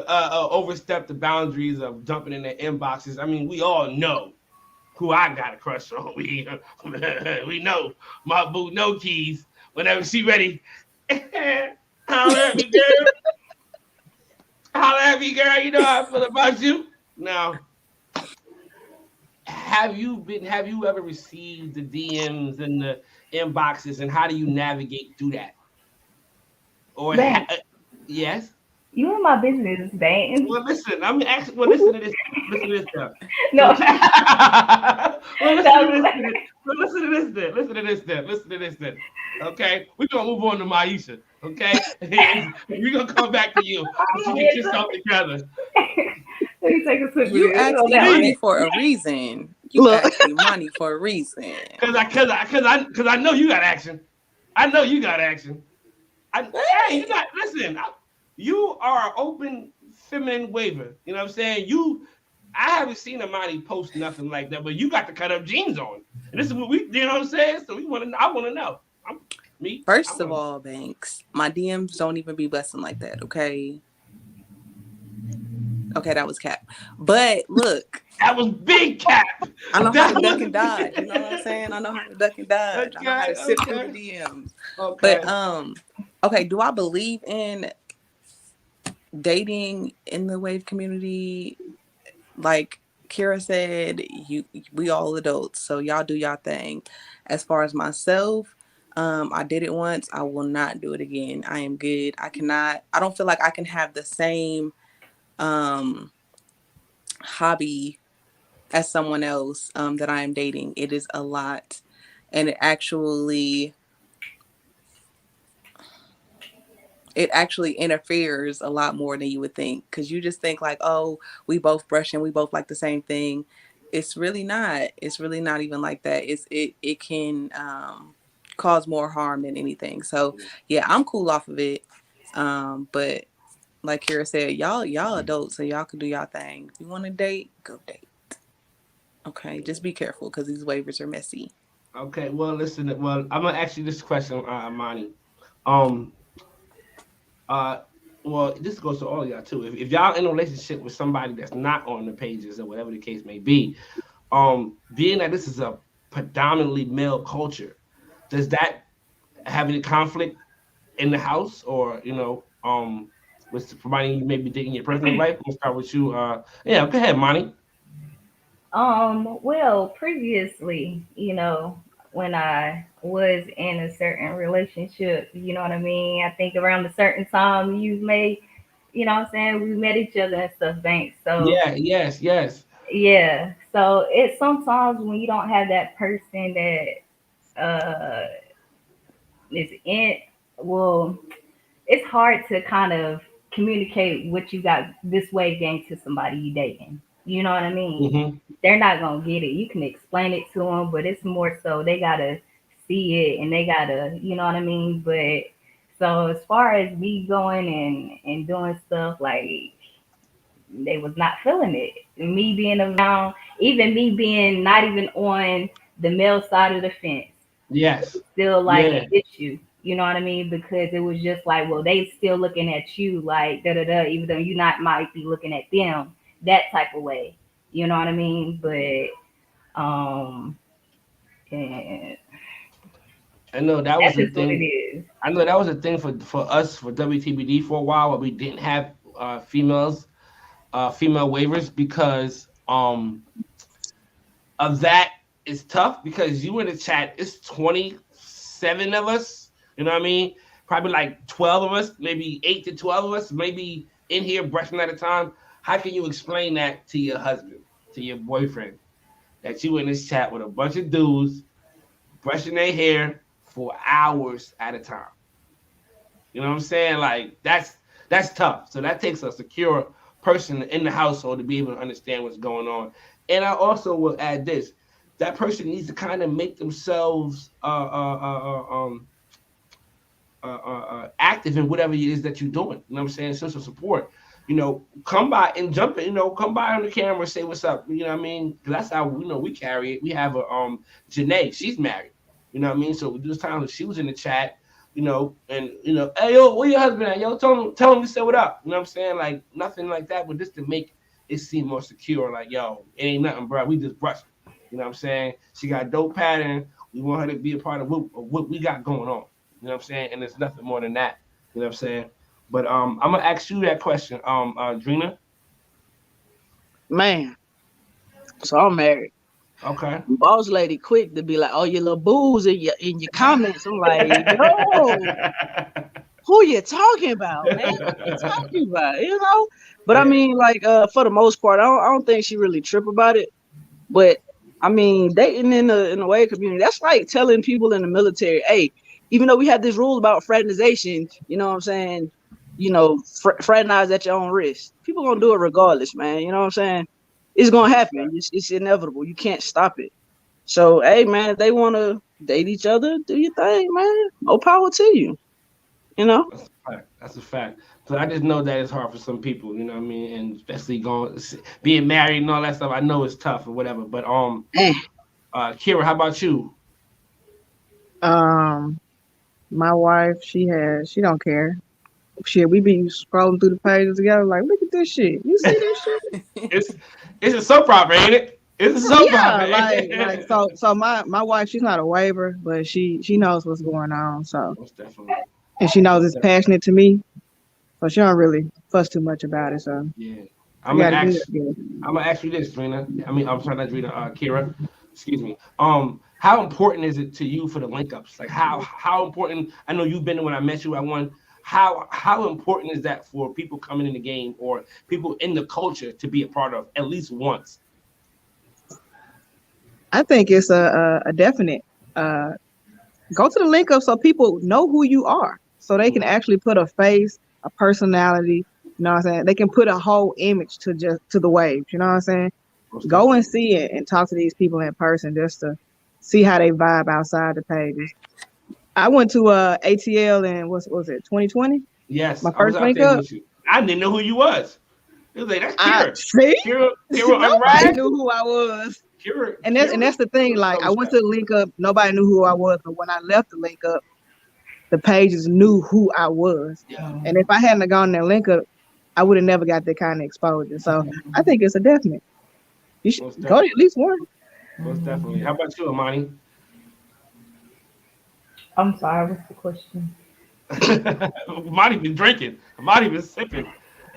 overstepped the boundaries of jumping in the inboxes. I mean, we all know who I got a crush on. We know my boo no keys. Whenever she ready, holler at me, girl. Holler at me, girl. You know how I feel about you. Now, have you ever received the DMs and the inboxes, and how do you navigate through that? Or yes. You in my business, Bane. Well, listen. I'm actually. Well, listen to this. Listen to this stuff. No. Listen to this then. Okay, we're gonna move on to Myisha. Okay, we're gonna come back to you. So you get yourself together. Let me take a sip. You asked Imani for a reason. You asked Imani for a reason. Cause I know you got action. Hey, you got listen. You are an open feminine waiver. You know what I'm saying? I haven't seen Imani post nothing like that, but you got the cut up jeans on. And this is what you know what I'm saying? So I want to know. First of all, Banks, my DMs don't even be busting like that, okay? Okay, that was cap. But look. That was big cap. I know how to duck and dodge. You know what I'm saying? I know how to duck and dodge. I know how to sift through the DMs. Okay. But okay, do I believe in dating in the wave community? Like Kira said, we all adults, so y'all do y'all thing. As far as myself, I did it once. I will not do it again. I am good. I don't feel like I can have the same hobby as someone else that I am dating. It is a lot, and it actually interferes a lot more than you would think, because you just think like, oh, we both brush and we both like the same thing. It's really not even like that. It can cause more harm than anything. So yeah, I'm cool off of it, but like Kira said, y'all adults, so y'all can do y'all thing. If you want to date, go date. Okay, just be careful because these waivers are messy. Okay, well, listen. Well, I'm gonna ask you this question, Imani. Well, this goes to all of y'all too. If y'all in a relationship with somebody that's not on the pages or whatever the case may be, being that this is a predominantly male culture, does that have any conflict in the house, or with providing you maybe dating your personal life? We'll start with you. Yeah, go ahead, Monty. Well, previously, when I was in a certain relationship, you know what I mean? I think around a certain time we met each other and stuff, Banks. So yeah, yes. Yeah. So it's sometimes when you don't have that person that is in, well, it's hard to kind of communicate what you got this wave game to somebody you dating. You know what I mean? Mm-hmm. They're not gonna get it. You can explain it to them, but it's more so they gotta see it and they gotta, you know what I mean? But so as far as me going and doing stuff, like they was not feeling it. Me being around, even me being not even on the male side of the fence. Yes. Still like an issue. You know what I mean? Because it was just like, well, they still looking at you like even though you not might be looking at them that type of way. You know what I mean? But and I know that was That's a just what it thing. is. I know that was a thing for us for WTBD for a while, where we didn't have female waivers because of that. Is tough because you in the chat, it's 27 of us, you know what I mean? Probably like 12 of us, maybe 8 to 12 of us, maybe in here brushing at a time. How can you explain that to your husband, to your boyfriend, that you in this chat with a bunch of dudes brushing their hair for hours at a time? You know what I'm saying? Like that's tough. So that takes a secure person in the household to be able to understand what's going on. And I also will add this: that person needs to kind of make themselves active in whatever it is that you're doing. You know what I'm saying? Social support. Come by and jump in. Come by on the camera, say what's up. You know what I mean? 'Cause that's how we carry it. We have a Janae. She's married. You know what I mean? So this time that she was in the chat. And hey yo, where your husband at? Yo, tell him to say what up. You know what I'm saying? Like nothing like that, but just to make it seem more secure. Like yo, it ain't nothing, bro. We just brushing. You know what I'm saying? She got a dope pattern. We want her to be a part of what we got going on. You know what I'm saying? And it's nothing more than that. You know what I'm saying? But I'm gonna ask you that question, Drina. Man, so I'm married. Okay. Boss lady quick to be like, oh, your little booze in your comments. I'm like, yo, who you talking about, man? What you talking about? But yeah. I mean, like, for the most part, I don't think she really trip about it. But I mean, dating in the WAVE community, that's like telling people in the military, hey, even though we have this rule about fraternization, you know what I'm saying? Fraternize at your own risk. People gonna do it regardless, man. You know what I'm saying? It's gonna happen. It's inevitable. You can't stop it. So, hey, man, if they want to date each other, do your thing, man. More power to you. That's a fact. So I just know that it's hard for some people, you know what I mean, and especially being married and all that stuff. I know it's tough or whatever. But Kira, how about you? My wife, she don't care. Shit, we be scrolling through the pages together, like, look at this shit. You see this shit? It's a soap opera, ain't it? It's a soap opera. Like so my wife, she's not a waiver, but she knows what's going on. So most definitely. And she knows it's passionate to me, so she don't really fuss too much about it. So yeah, I'm gonna ask you this, Drina. I'm sorry, not Drina. Kira, excuse me. How important is it to you for the link ups? Like how important? I know you've been when I met you at one. How important is that for people coming in the game or people in the culture to be a part of at least once? I think it's a definite. Go to the link up so people know who you are, so they can actually put a face, a personality. You know what I'm saying? They can put a whole image to the WAVE. You know what I'm saying? Go and see it and talk to these people in person just to see how they vibe outside the pages. I went to ATL in what was it, 2020? Yes, my first link up. I didn't know who you was. It was like that's Kira. See, Kira nobody knew who I was. And that's the thing. Like I went to the link up, nobody knew who I was, but when I left the link up, the pages knew who I was. Yeah. And if I hadn't gone to that link up, I would have never got that kind of exposure. So I think it's a definite. You should go to at least one. Most definitely. How about you, Imani? I'm sorry, what's the question? Imani been drinking. Imani been sipping.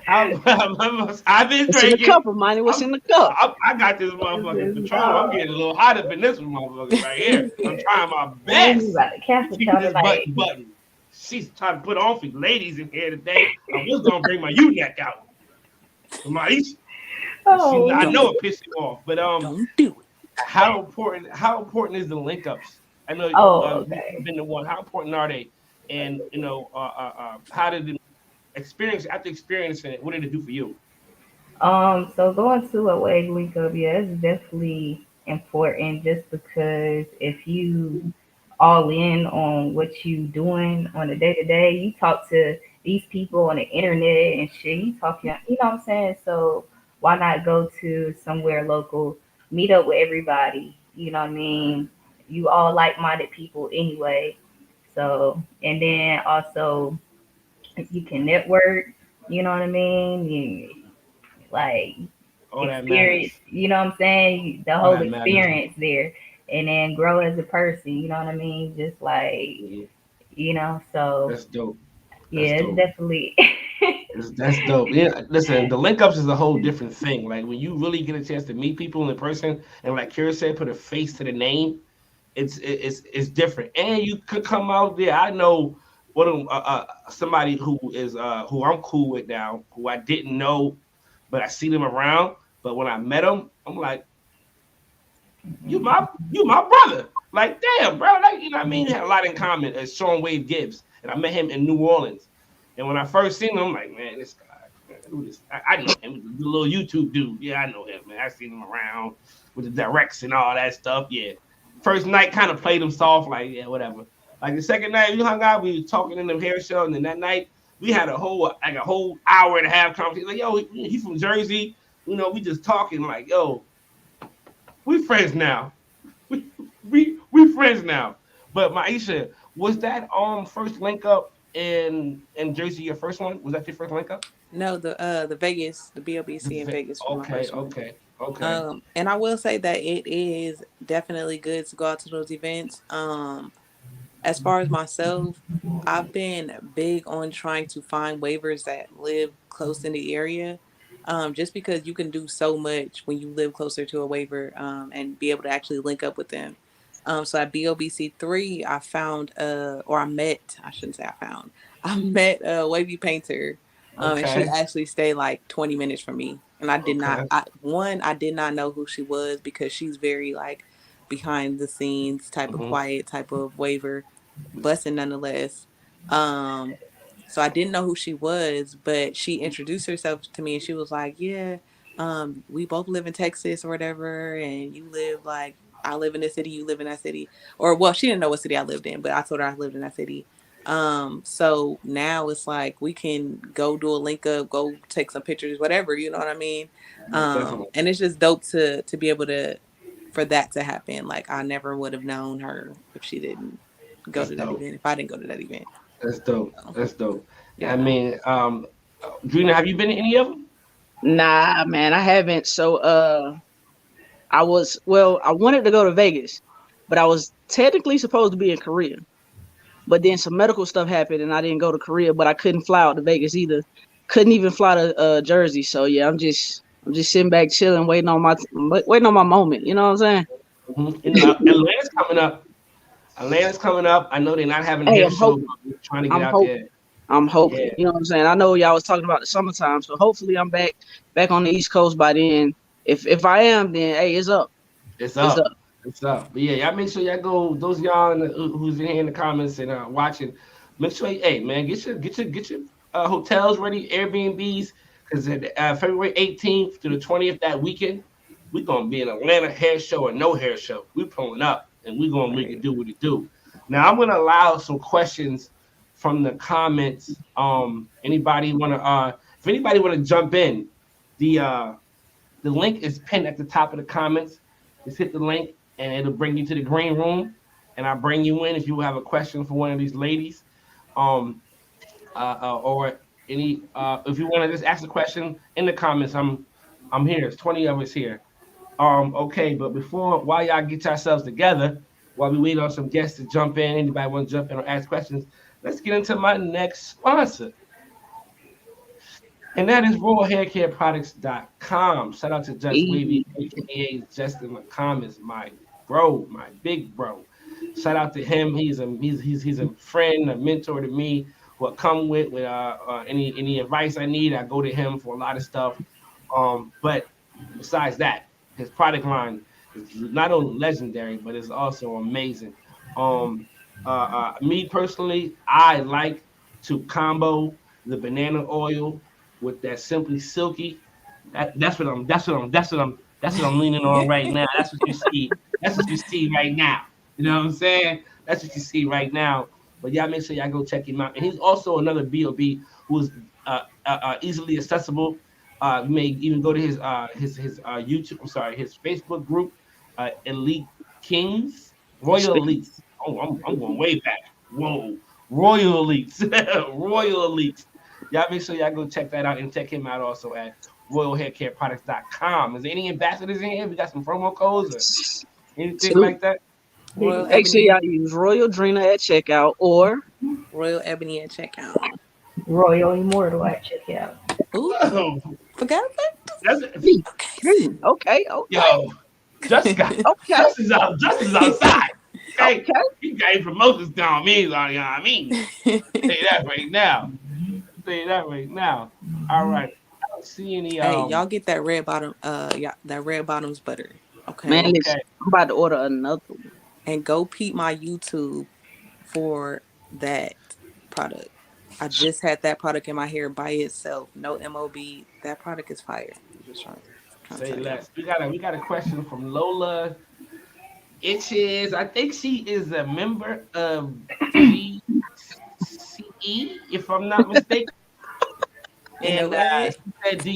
I've been what's drinking. In the cup, Imani? What's in the cup? I got this motherfucking Patron. I'm getting a little hotter than this motherfucker right here. I'm trying my best to keep this button. She's trying to put on for ladies in here today. I was gonna bring my U-neck out. Myisha. I know it pissed you off, but don't do it. How important is the link ups? I know you've been the one. How important are they? And how did it after experiencing it, what did it do for you? So going to a WAVE link up, it's definitely important just because if you all in on what you doing on a day-to-day, you talk to these people on the internet and shit, you know what I'm saying? So why not go to somewhere local, meet up with everybody, you know what I mean? You all like-minded people anyway. So, and then also you can network, you know what I mean? Experience, you know what I'm saying? The whole experience there. and then grow as a person. You know what I mean? Just like, so That's dope. That's yeah, it's dope. definitely. That's dope. Yeah, listen, the link ups is a whole different thing. Like when you really get a chance to meet people in person, and like Kira said, put a face to the name. It's different, and you could come out there. I know one of somebody who I'm cool with now, who I didn't know, but I see them around. But when I met him, I'm like, you my brother. Like, damn, bro. Like, you know what I mean? We had a lot in common as Sean Wade Gibbs. And I met him in New Orleans. And when I first seen him, I'm like, man, this guy, man, who this? I know him, the little YouTube dude. Yeah, I know him, man. I seen him around with the directs and all that stuff. Yeah. First night kind of played him soft, like, yeah, whatever. Like the second night we hung out, we were talking in the hair show, and then that night we had a whole hour and a half conversation. Like, yo, he's from Jersey. We just talking like, yo, we friends now. We friends now. But Myisha, was that first link up in Jersey your first one? Was that your first link up? No, the Vegas, the BOBC in Vegas was my Okay, first one. okay. And I will say that it is definitely good to go out to those events. As far as myself, I've been big on trying to find waivers that live close in the area. Just because you can do so much when you live closer to a waiver, and be able to actually link up with them. So at BOBC 3, I found, or I met, I shouldn't say I found, I met a wavy painter, and she Okay. actually stayed like 20 minutes from me. And I did not, Okay. I did not know who she was because she's very like behind the scenes type of Mm-hmm. quiet type of waiver, busting nonetheless. Um, so I didn't know who she was, but she introduced herself to me and she was like, yeah, we both live in Texas or whatever, and you live like, I live in this city, you live in that city. Or well, she didn't know what city I lived in, but I told her I lived in that city. So now it's like we can go do a link up, go take some pictures, whatever, you know what I mean? Most definitely. And it's just dope to be able to, for that to happen. Like I never would have known her if she didn't go That's to that dope. event, if I didn't go to that event. That's dope. So, That's dope. Yeah, I yeah. mean, Drina, have you been to any of them? Nah, man, I haven't. So I wanted to go to Vegas, but I was technically supposed to be in Korea. But then some medical stuff happened and I didn't go to Korea, but I couldn't fly out to Vegas either. Couldn't even fly to Jersey. So yeah, I'm just sitting back chilling, waiting on my moment. You know what I'm saying? Mm-hmm. And Atlanta's coming up. Atlanta's coming up. I know they're not having a Hey, hair I'm show, hoping. but we're trying to get I'm out hoping. there. I'm hoping. Yeah, You know what I'm saying? I know y'all was talking about the summertime, so hopefully I'm back on the East Coast by then. If I am, then hey, it's up. it's It's up. up. It's up. But yeah, y'all make sure y'all go. Those of y'all who's in here in the comments and watching, make sure, hey man, get your hotels ready, Airbnbs, because February 18th to the 20th that weekend, we're gonna be in Atlanta hair show or no hair show. We pulling up and we're gonna make it do what it do. Now I'm gonna allow some questions from the comments. Anybody wanna if anybody wanna jump in, the link is pinned at the top of the comments. Just hit the link and it'll bring you to the green room. And I'll bring you in if you have a question for one of these ladies. Or any if you want to just ask a question in the comments, I'm here. There's 20 of us here. Okay, but while y'all get yourselves together, while we wait on some guests to jump in, anybody want to jump in or ask questions, let's get into my next sponsor. And that is RoyalHairCareProducts.com. Shout out to Just Wavy, aka Justin McCom is my bro, my big bro. Shout out to him. He's a friend, a mentor to me. What come with any advice I need, I go to him for a lot of stuff. But besides that, his product line is not only legendary, but it's also amazing. Me personally, I like to combo the banana oil with that Simply Silky. That's what I'm leaning on right now. That's what you see. That's what you see right now. You know what I'm saying? That's what you see right now. But y'all make sure y'all go check him out. And he's also another BOB who's easily accessible. You may even go to his YouTube. I'm sorry, his Facebook group, Elite Kings, Royal Elites. Oh, I'm going way back. Whoa, Royal Elites, Royal Elites. Y'all make sure y'all go check that out and check him out also at RoyalHairCareProducts.com. Is there any ambassadors in here? We got some promo codes. Anything like that? Royal Make sure Ebony, y'all use Waldrina at checkout or Royal Ebony at checkout. Royal Immortal at checkout. Ooh, forgot That's, about okay, okay, yo, Jessica, okay, Justin's outside. Okay, okay. he got promotions down me, you know what I mean? Say that right now. Say that right now. All right. I don't see any. Hey, y'all get that red bottom. Yeah, that red bottoms butter. Man, Okay, listen, I'm about to order another one. and go peep my YouTube for that product. I just had that product in my hair by itself. No MOB. That product is fire. I'm just trying to Say tell y'all. less. We got a question from Lola. I think she is a member of GCE, if I'm not mistaken. You know And what? she said, do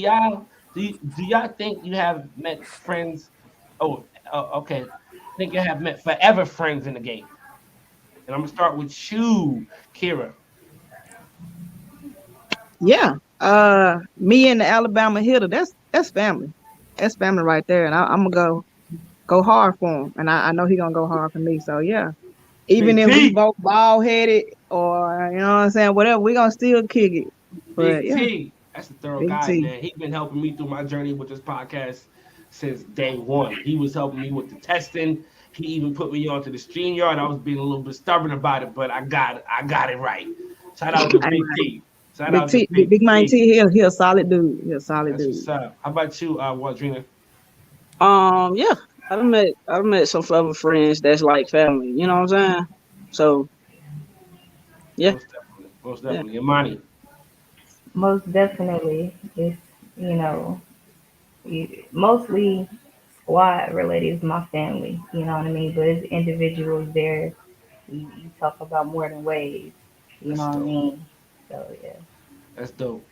y'all think you have met friends? Okay. Think you have met forever friends in the game? And I'm gonna start with you, Kira. Yeah. Me and the Alabama hitter, that's family. That's family right there. And I'm gonna go hard for him. And I know he gonna go hard for me. So yeah. Even Big if we T, both bald headed or you know what I'm saying, whatever, we gonna still kick it. But Big yeah, T. That's a thorough Big guy, T. man. He's been helping me through my journey with this podcast since day one. He was helping me with the testing. He even put me onto the StreamYard. I was being a little bit stubborn about it, but I got it right. Shout out to Big T. Shout Big out to T, Big Big Man T. T, he a solid dude. He a solid That's dude. what's up. How about you, Waldrina? Yeah, I've met some other friends that's like family. You know what I'm saying? So yeah, Most definitely. Most yeah. definitely. Imani. Most definitely, it's you know, mostly squad related is my family. You know what I mean? But it's individuals there. You talk about more than ways. You know That's what I dope. mean? So yeah. That's dope.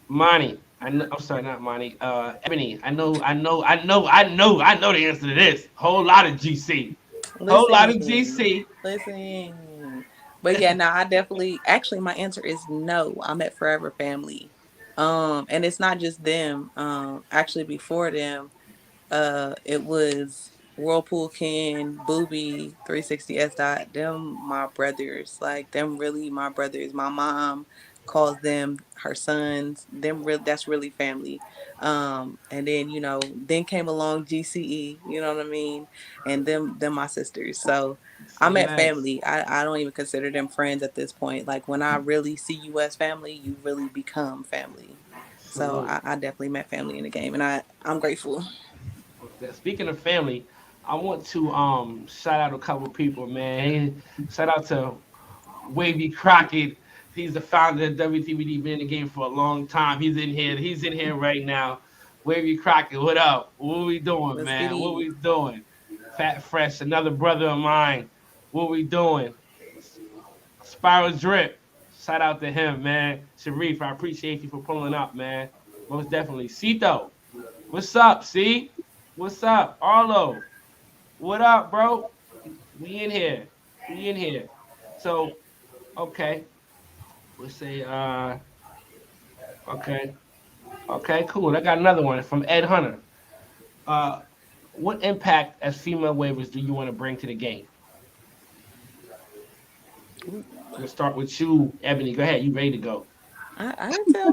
Monty. I'm sorry, not Monty. Ebony. I know the answer to this. Whole lot of GC. Whole lot of Listen, GC. listen. But yeah, no, I definitely. Actually, my answer is no. I'm at Forever Family. And it's not just them. Actually, before them, it was Whirlpool Ken, Booby, 360 S dot, them my brothers. Like them really my brothers. My mom calls them her sons. Them real that's really family. And then, then came along GCE, you know what I mean? And them my sisters. So I'm Say at less. family. I don't even consider them friends at this point. Like when I really see you as family, you really become family. So Salute. I definitely met family in the game, and I'm grateful. Speaking of family, I want to shout out a couple people, man. Shout out to Wavy Crockett. He's the founder of WTBD. Been in the game for a long time. He's in here. He's in here right now. Wavy Crockett, what up? What we doing, Let's get man? What it. we doing? Fat Fresh, another brother of mine. What we doing? Spiral Drip. Shout out to him, man. Sharif, I appreciate you for pulling up, man. Most definitely. Cito, what's up, C? What's up? Arlo, what up, bro? We in here. We in here. So, okay. We'll say, okay. Okay, cool. I got another one from Ed Hunter. Uh, what impact as female waivers do you want to bring to the game? We'll start with you, Ebony. Go ahead. You ready to go? I didn't tell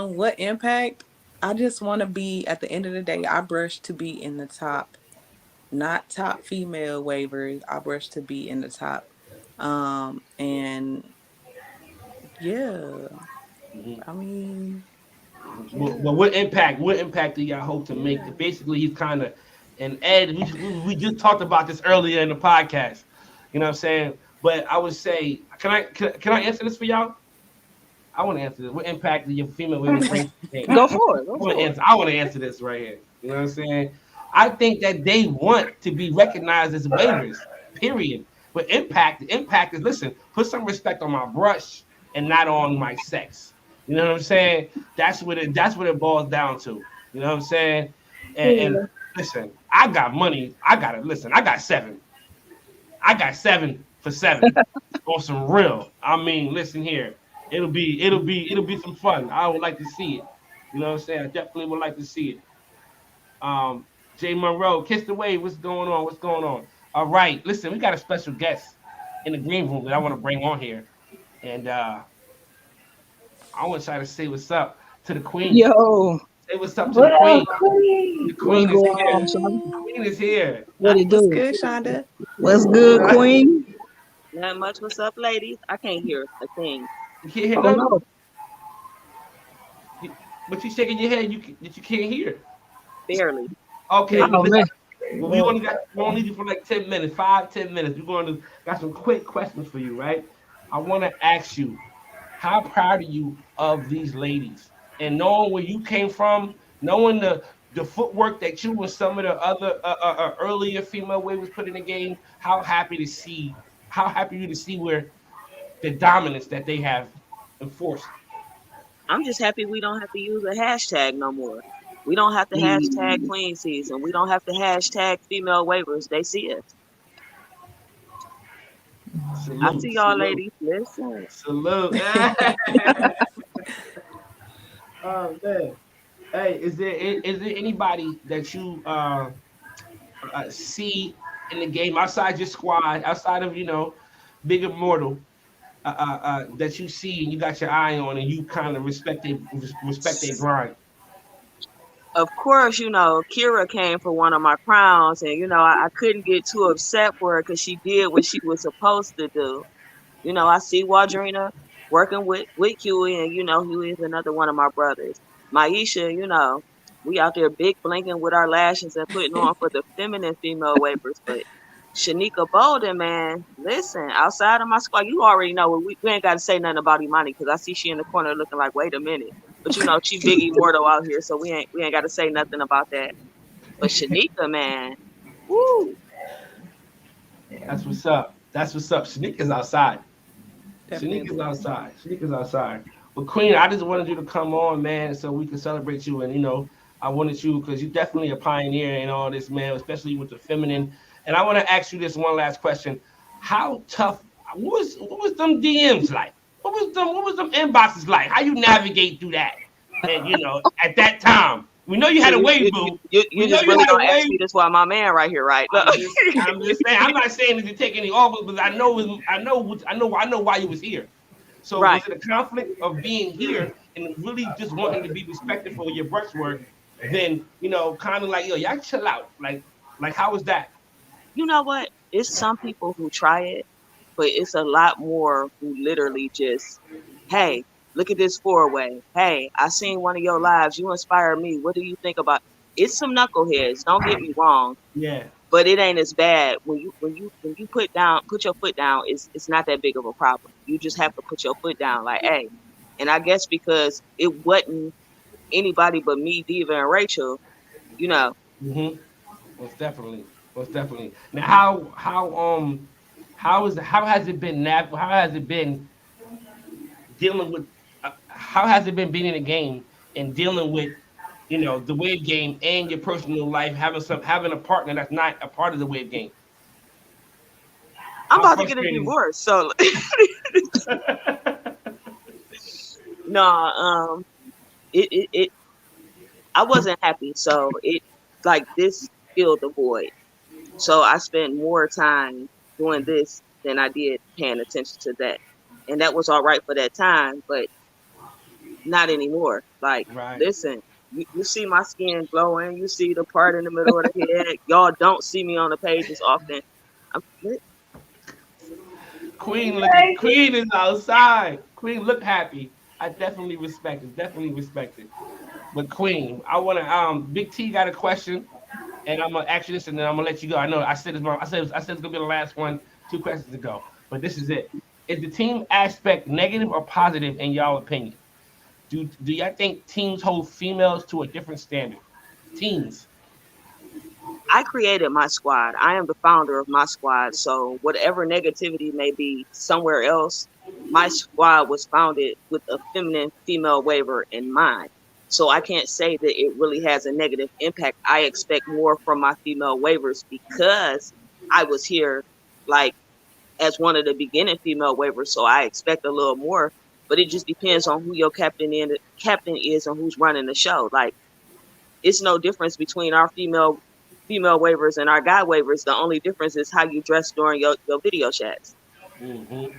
me. What impact? I just want to be at the end of the day. I brush to be in the top, not top female waivers. I brush to be in the top. And yeah, Mhm. I mean, yeah. Well, what impact? What impact do y'all hope to make? Basically, he's kind of, and Ed. We just talked about this earlier in the podcast. You know what I'm saying? But I would say, can I answer this for y'all? I want to answer this. What impact do your female women bring to the game? Go for it. Go I want to for it. answer. I want to answer this right here. You know what I'm saying? I think that they want to be recognized as waivers. Period. But the impact is, listen, put some respect on my brush and not on my sex. You know what I'm saying? That's what it boils down to. You know what I'm saying? And listen, I got money. I got to listen. I got seven. I got 7 for 7 on some real. I mean, listen here. It'll be some fun. I would like to see it. You know what I'm saying? I definitely would like to see it. Jay Monroe, Kiss the Wave. What's going on? What's going on? All right. Listen, we got a special guest in the green room that I want to bring on here. And I want to try to say what's up to the queen. Yo, Say what's up to the What queen. up, Queen? The what's queen is going here. on, son? The queen is here. What it What's do? good, Shonda? What's good, Queen? Not much. What's up, ladies? I can't hear a thing. You can't hear Oh nothing? no. But you shaking your head, you can't hear. Barely. Okay, Oh man. well, we only need you for like 10 minutes, 5-10 minutes. We're going to got some quick questions for you, right? I want to ask you, how proud are you of these ladies? And knowing where you came from, knowing the footwork that you and some of the other earlier female waivers put in the game, how happy are you to see where the dominance that they have enforced? I'm just happy we don't have to use a hashtag no more. We don't have to hashtag Queen Season. We don't have to hashtag female waivers. They see us. I Salute, see y'all, salute, ladies. Listen. salute. Oh man. Hey, is there anybody that you see in the game outside your squad, outside of Big Immortal, that you see and you got your eye on and you kind of respect their grind? Of course, Kira came for one of my crowns, and I couldn't get too upset for her because she did what she was supposed to do. I see Waldrina working with Huey, and Huey is another one of my brothers. Myisha, we out there big blinking with our lashes and putting on for the feminine female waivers. But Shanika Bolden, man, listen, outside of my squad, you already know we ain't got to say nothing about Imani because I see she in the corner looking like, wait a minute. But she big immortal out here, so we ain't got to say nothing about that. But Shanika, man, woo. That's what's up. That's what's up. Shanika's outside. Definitely. Shanika's outside. But Queen, I just wanted you to come on, man, so we can celebrate you. And I wanted you because you're definitely a pioneer in all this, man, especially with the feminine. And I want to ask you this one last question: how tough? What was them DMs like? What was them inboxes like? How you navigate through that? And at that time, we know you had a wave, boo. You just really gonna ask me this while my man right here, right? Look. I'm just saying. I'm not saying that you take any offers, but I know why you was here. So right. Was it a conflict of being here and really just wanting to be respected for your brushwork? Then kind of like, yo, y'all chill out. Like how was that? You know what? It's some people who try it, but it's a lot more who literally just, hey, look at this 4-way. Hey, I seen one of your lives. You inspired me. What do you think about? It's some knuckleheads. Don't get me wrong. Yeah. But it ain't as bad when you put your foot down. It's not that big of a problem. You just have to put your foot down. Like, hey, and I guess because it wasn't anybody but me, Diva, and Rachel. Mm-hmm. Most definitely. Now, how has it been dealing with? How has it been being in the game and dealing with, the wave game and your personal life, having a partner that's not a part of the wave game? I'm about to get a divorce, so no, it I wasn't happy, so it like this filled the void. So I spent more time doing this than I did paying attention to that, and that was all right for that time, but not anymore. Like, right. Listen, you see my skin glowing, you see the part in the middle of the head. Y'all don't see me on the pages often. Queen is outside. Queen look happy. I definitely respect it. But Queen, I want to Big T got a question, and I'm gonna ask you this, and then I'm gonna let you go. I know I said it's gonna be the last one. 2 questions to go, but this is it. Is the team aspect negative or positive in y'all opinion? Do y'all think teams hold females to a different standard? Teams. I created my squad. I am the founder of my squad. So whatever negativity may be somewhere else, my squad was founded with a feminine female waiver in mind. So I can't say that it really has a negative impact. I expect more from my female waivers because I was here like as one of the beginning female waivers. So I expect a little more, but it just depends on who your captain is and who's running the show. Like, it's no difference between our female waivers and our guy waivers. The only difference is how you dress during your video chats. Mm-hmm.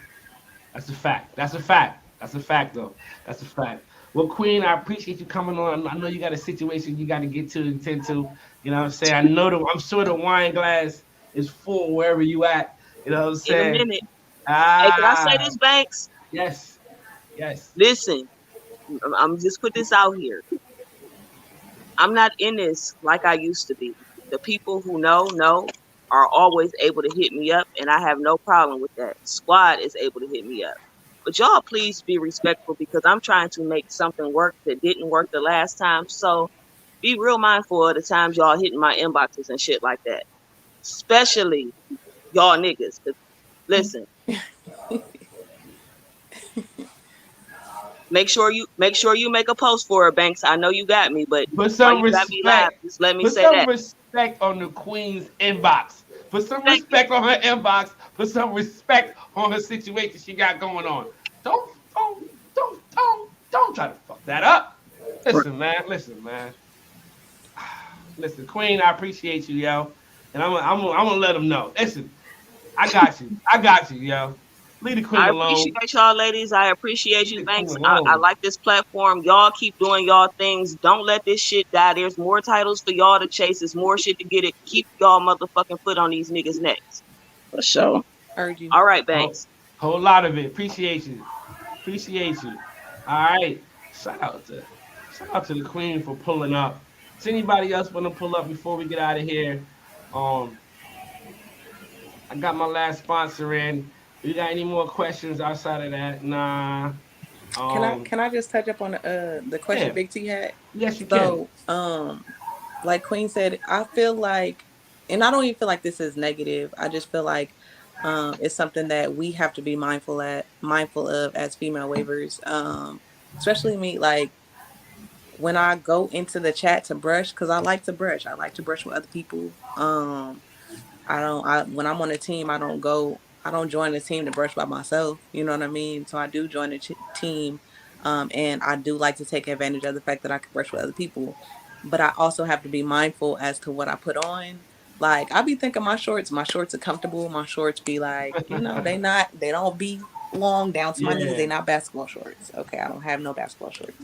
That's a fact. That's a fact. That's a fact, though. That's a fact. Well, Queen, I appreciate you coming on. I know you got a situation you got to get to and tend to. You know what I'm saying? I'm sure the wine glass is full wherever you at. You know what I'm In a saying? minute. Hey, can I say Ah, this, Banks? yes, yes. Listen, I'm just put this out here. I'm not in this like I used to be. The people who know are always able to hit me up, and I have no problem with that. Squad is able to hit me up. But y'all please be respectful because I'm trying to make something work that didn't work the last time. So be real mindful of the times y'all hitting my inboxes and shit like that. Especially y'all niggas. 'Cause listen, make sure you make a post for her, Banks. I know you got me, but Put while some you got me live, respect. just let me Put say some that. respect on the Queen's inbox. Put some Thank you. respect on her inbox. Put some respect on her situation she got going on. Don't try to fuck that up. Listen, man. Listen, man. Listen, Queen, I appreciate you, yo. And I'm gonna let them know. Listen, I got you. I got you, yo. Leave the Queen I alone. appreciate y'all, ladies. I appreciate Leave you. the Queen Thanks. I alone. like this platform. Y'all keep doing y'all things. Don't let this shit die. There's more titles for y'all to chase. There's more shit to get it. Keep y'all motherfucking foot on these niggas' necks. For sure. Heard you. All right, Whole, Banks. whole lot of it. Appreciate you. Appreciate you. All right. Shout out to the Queen for pulling up. Does anybody else want to pull up before we get out of here? Um, I got my last sponsor in. You got any more questions outside of that? Nah. Um, Can I just touch up on the question yeah. Big T had? Yes, you can. So, like Queen said, I feel like, and I don't even feel like this is negative. I just feel like it's something that we have to be mindful of as female waivers. Especially me, like when I go into the chat to brush, because I like to brush. I like to brush with other people. I when I'm on a team, I don't join the team to brush by myself. You know what I mean? So I do join the team. And I do like to take advantage of the fact that I can brush with other people. But I also have to be mindful as to what I put on. Like I be thinking my shorts are comfortable. My shorts be like, they don't be long down to my knees. Yeah. They not basketball shorts. Okay, I don't have no basketball shorts.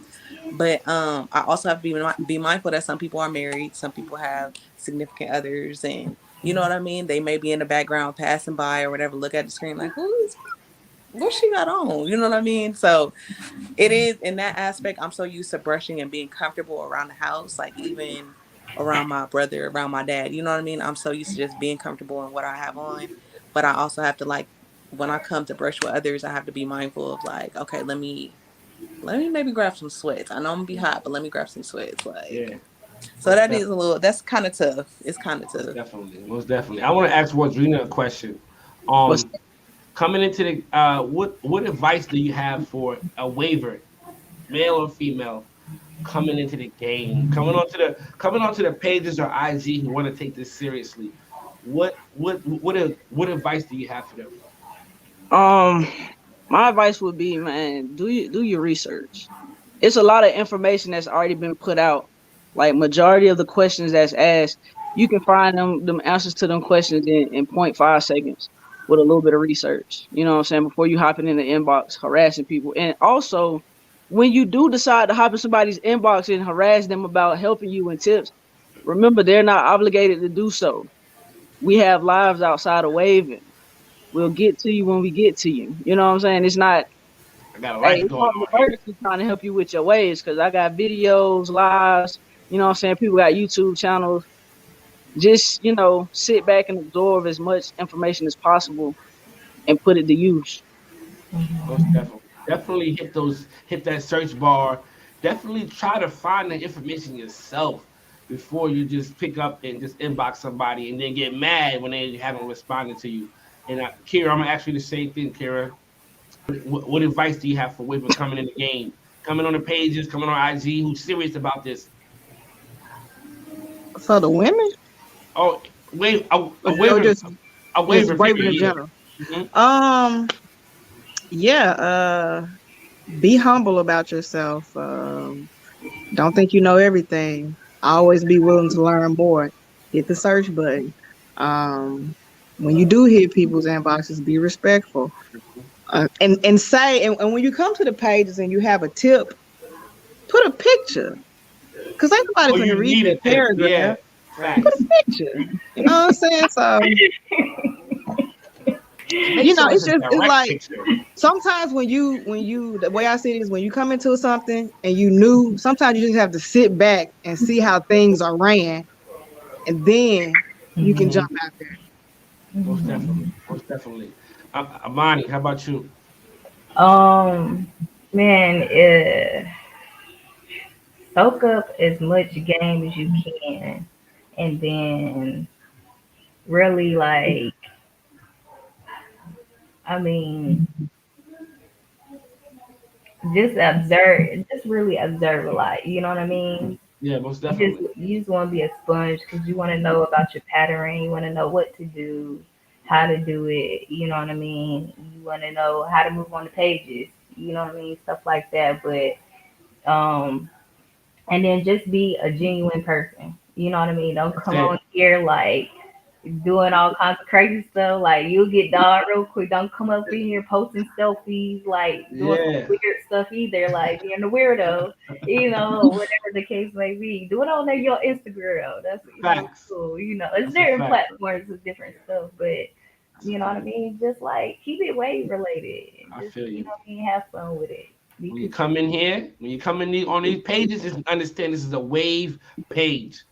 But I also have to be mindful that some people are married, some people have significant others, and you know what I mean. They may be in the background passing by or whatever, look at the screen like, what she got on? You know what I mean? So it is in that aspect. I'm so used to brushing and being comfortable around the house, like even around my brother, around my dad. You know what I mean? I'm so used to just being comfortable in what I have on, but I also have to like when I come to brush with others, I have to be mindful of like, okay, let me maybe grab some sweats. I know I'm gonna be hot, but let me grab some sweats. Like, Yeah. so Most that definitely. is a little. That's kind of tough. It's kind of Most tough. definitely. Most definitely. I want to ask Waldrina a question. What's Coming into the what advice do you have for a waiver, male or female, coming into the game, coming onto the pages or IG who want to take this seriously? What advice do you have for them? um my advice would be, man, do your research. It's a lot of information that's already been put out. Like majority of the questions that's asked, you can find them answers to them questions in 0.5 seconds with a little bit of research. You know what I'm saying? Before you hopping in the inbox harassing people. And also, when you do decide to hop in somebody's inbox and harass them about helping you and tips, remember they're not obligated to do so. We have lives outside of waving. We'll get to you when we get to you. You know what I'm saying? It's not, I got a hey, life it's going not the on here. emergency trying to help you with your ways because I got videos, lives, you know what I'm saying? People got YouTube channels. Just, sit back and absorb as much information as possible and put it to use. Most definitely. Definitely hit that search bar. Definitely try to find the information yourself before you just pick up and just inbox somebody and then get mad when they haven't responded to you. And Kira, I'm gonna ask you the same thing, Kira. What advice do you have for women coming in the game, coming on the pages, coming on IG, who's serious about this? For the women, Oh, wait, a or waiver, a just waiver waving period, in yeah. general. Hmm. Um, yeah. Be humble about yourself. Don't think you know everything. I always be willing to learn more. Hit the search button. When you do hit people's inboxes, be respectful. And say, and when you come to the pages and you have a tip, put a picture. Because ain't Oh, nobody finna you read need a that tip. paragraph. Yeah, Put facts. a picture. You know what I'm saying? So, Make sure it's a it's direct like picture. sometimes when you the way I see it is when you come into something and you new, sometimes you just have to sit back and see how things are ran, and then you can jump out there. Most definitely. Most definitely. Imani, how about you? Man, soak up as much game as you can, and then really like, I mean, just observe, just really observe a lot. You know what I mean? Yeah, most You definitely. just want to be a sponge because you want to know about your pattern. You want to know what to do, how to do it. You know what I mean? You want to know how to move on the pages. You know what I mean? Stuff like that. But and then just be a genuine person. You know what I mean? Don't That's come it. on here like doing all kinds of crazy stuff. Like you'll get dogged real quick. Don't come up in here posting selfies, like doing some Yeah, weird stuff either, like being a weirdo, you know, whatever the case may be. Do it on your Instagram. That's facts. cool. You know, it's That's a different fact. platforms with different stuff, but That's a you know what I fact. mean? Just like keep it wave related. I Just feel you you. know what I mean, have fun with it. Be When you come in here, when you come in on these pages, just understand this is a wave page.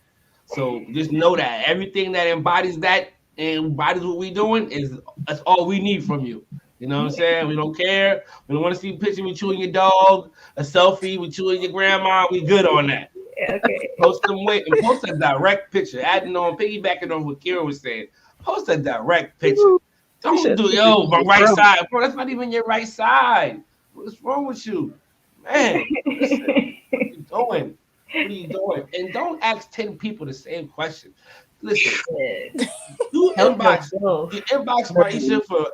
So just know that everything that embodies that and embodies what we doing is that's all we need from you. You know what I'm saying? We don't care. We don't want to see a picture with you and your dog, a selfie with you and your grandma. We good on that. okay. Post them with and post a direct picture. Adding on, piggybacking on what Kira was saying. Post a direct picture. Ooh, you Don't said do pictures yo of my your right grandma. side, bro. That's not even your right side. What's wrong with you, man? Listen, what are you doing? What are you doing? And don't ask 10 people the same question. Listen, Yeah. you Help inbox yourself. you inbox Myisha for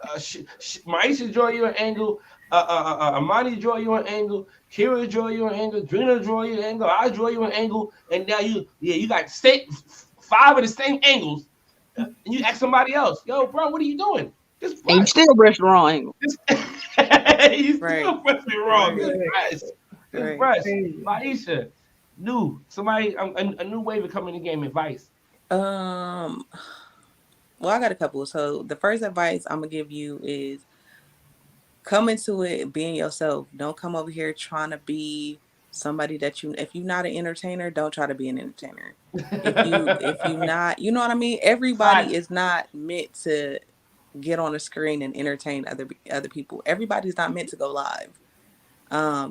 Myisha draw you an angle. Imani draw you an angle. Kira draw you an angle. Drina draw you an angle. I draw you an angle. And now you got five of the same angles. And you ask somebody else, yo, bro, what are you doing? Just And you brush. still brush the wrong angle. Just, you Right. still brushing wrong. Right. Just Right. brush. Just Right. brush. Crazy. Myisha, somebody, a new wave of coming in the game. Advice. Um. Well, I got a couple. So the first advice I'm gonna give you is come into it being yourself. Don't come over here trying to be somebody that you. If you're not an entertainer, don't try to be an entertainer. If you not, you know what I mean. Everybody Facts. is not meant to get on a screen and entertain other people. Everybody's not meant to go live.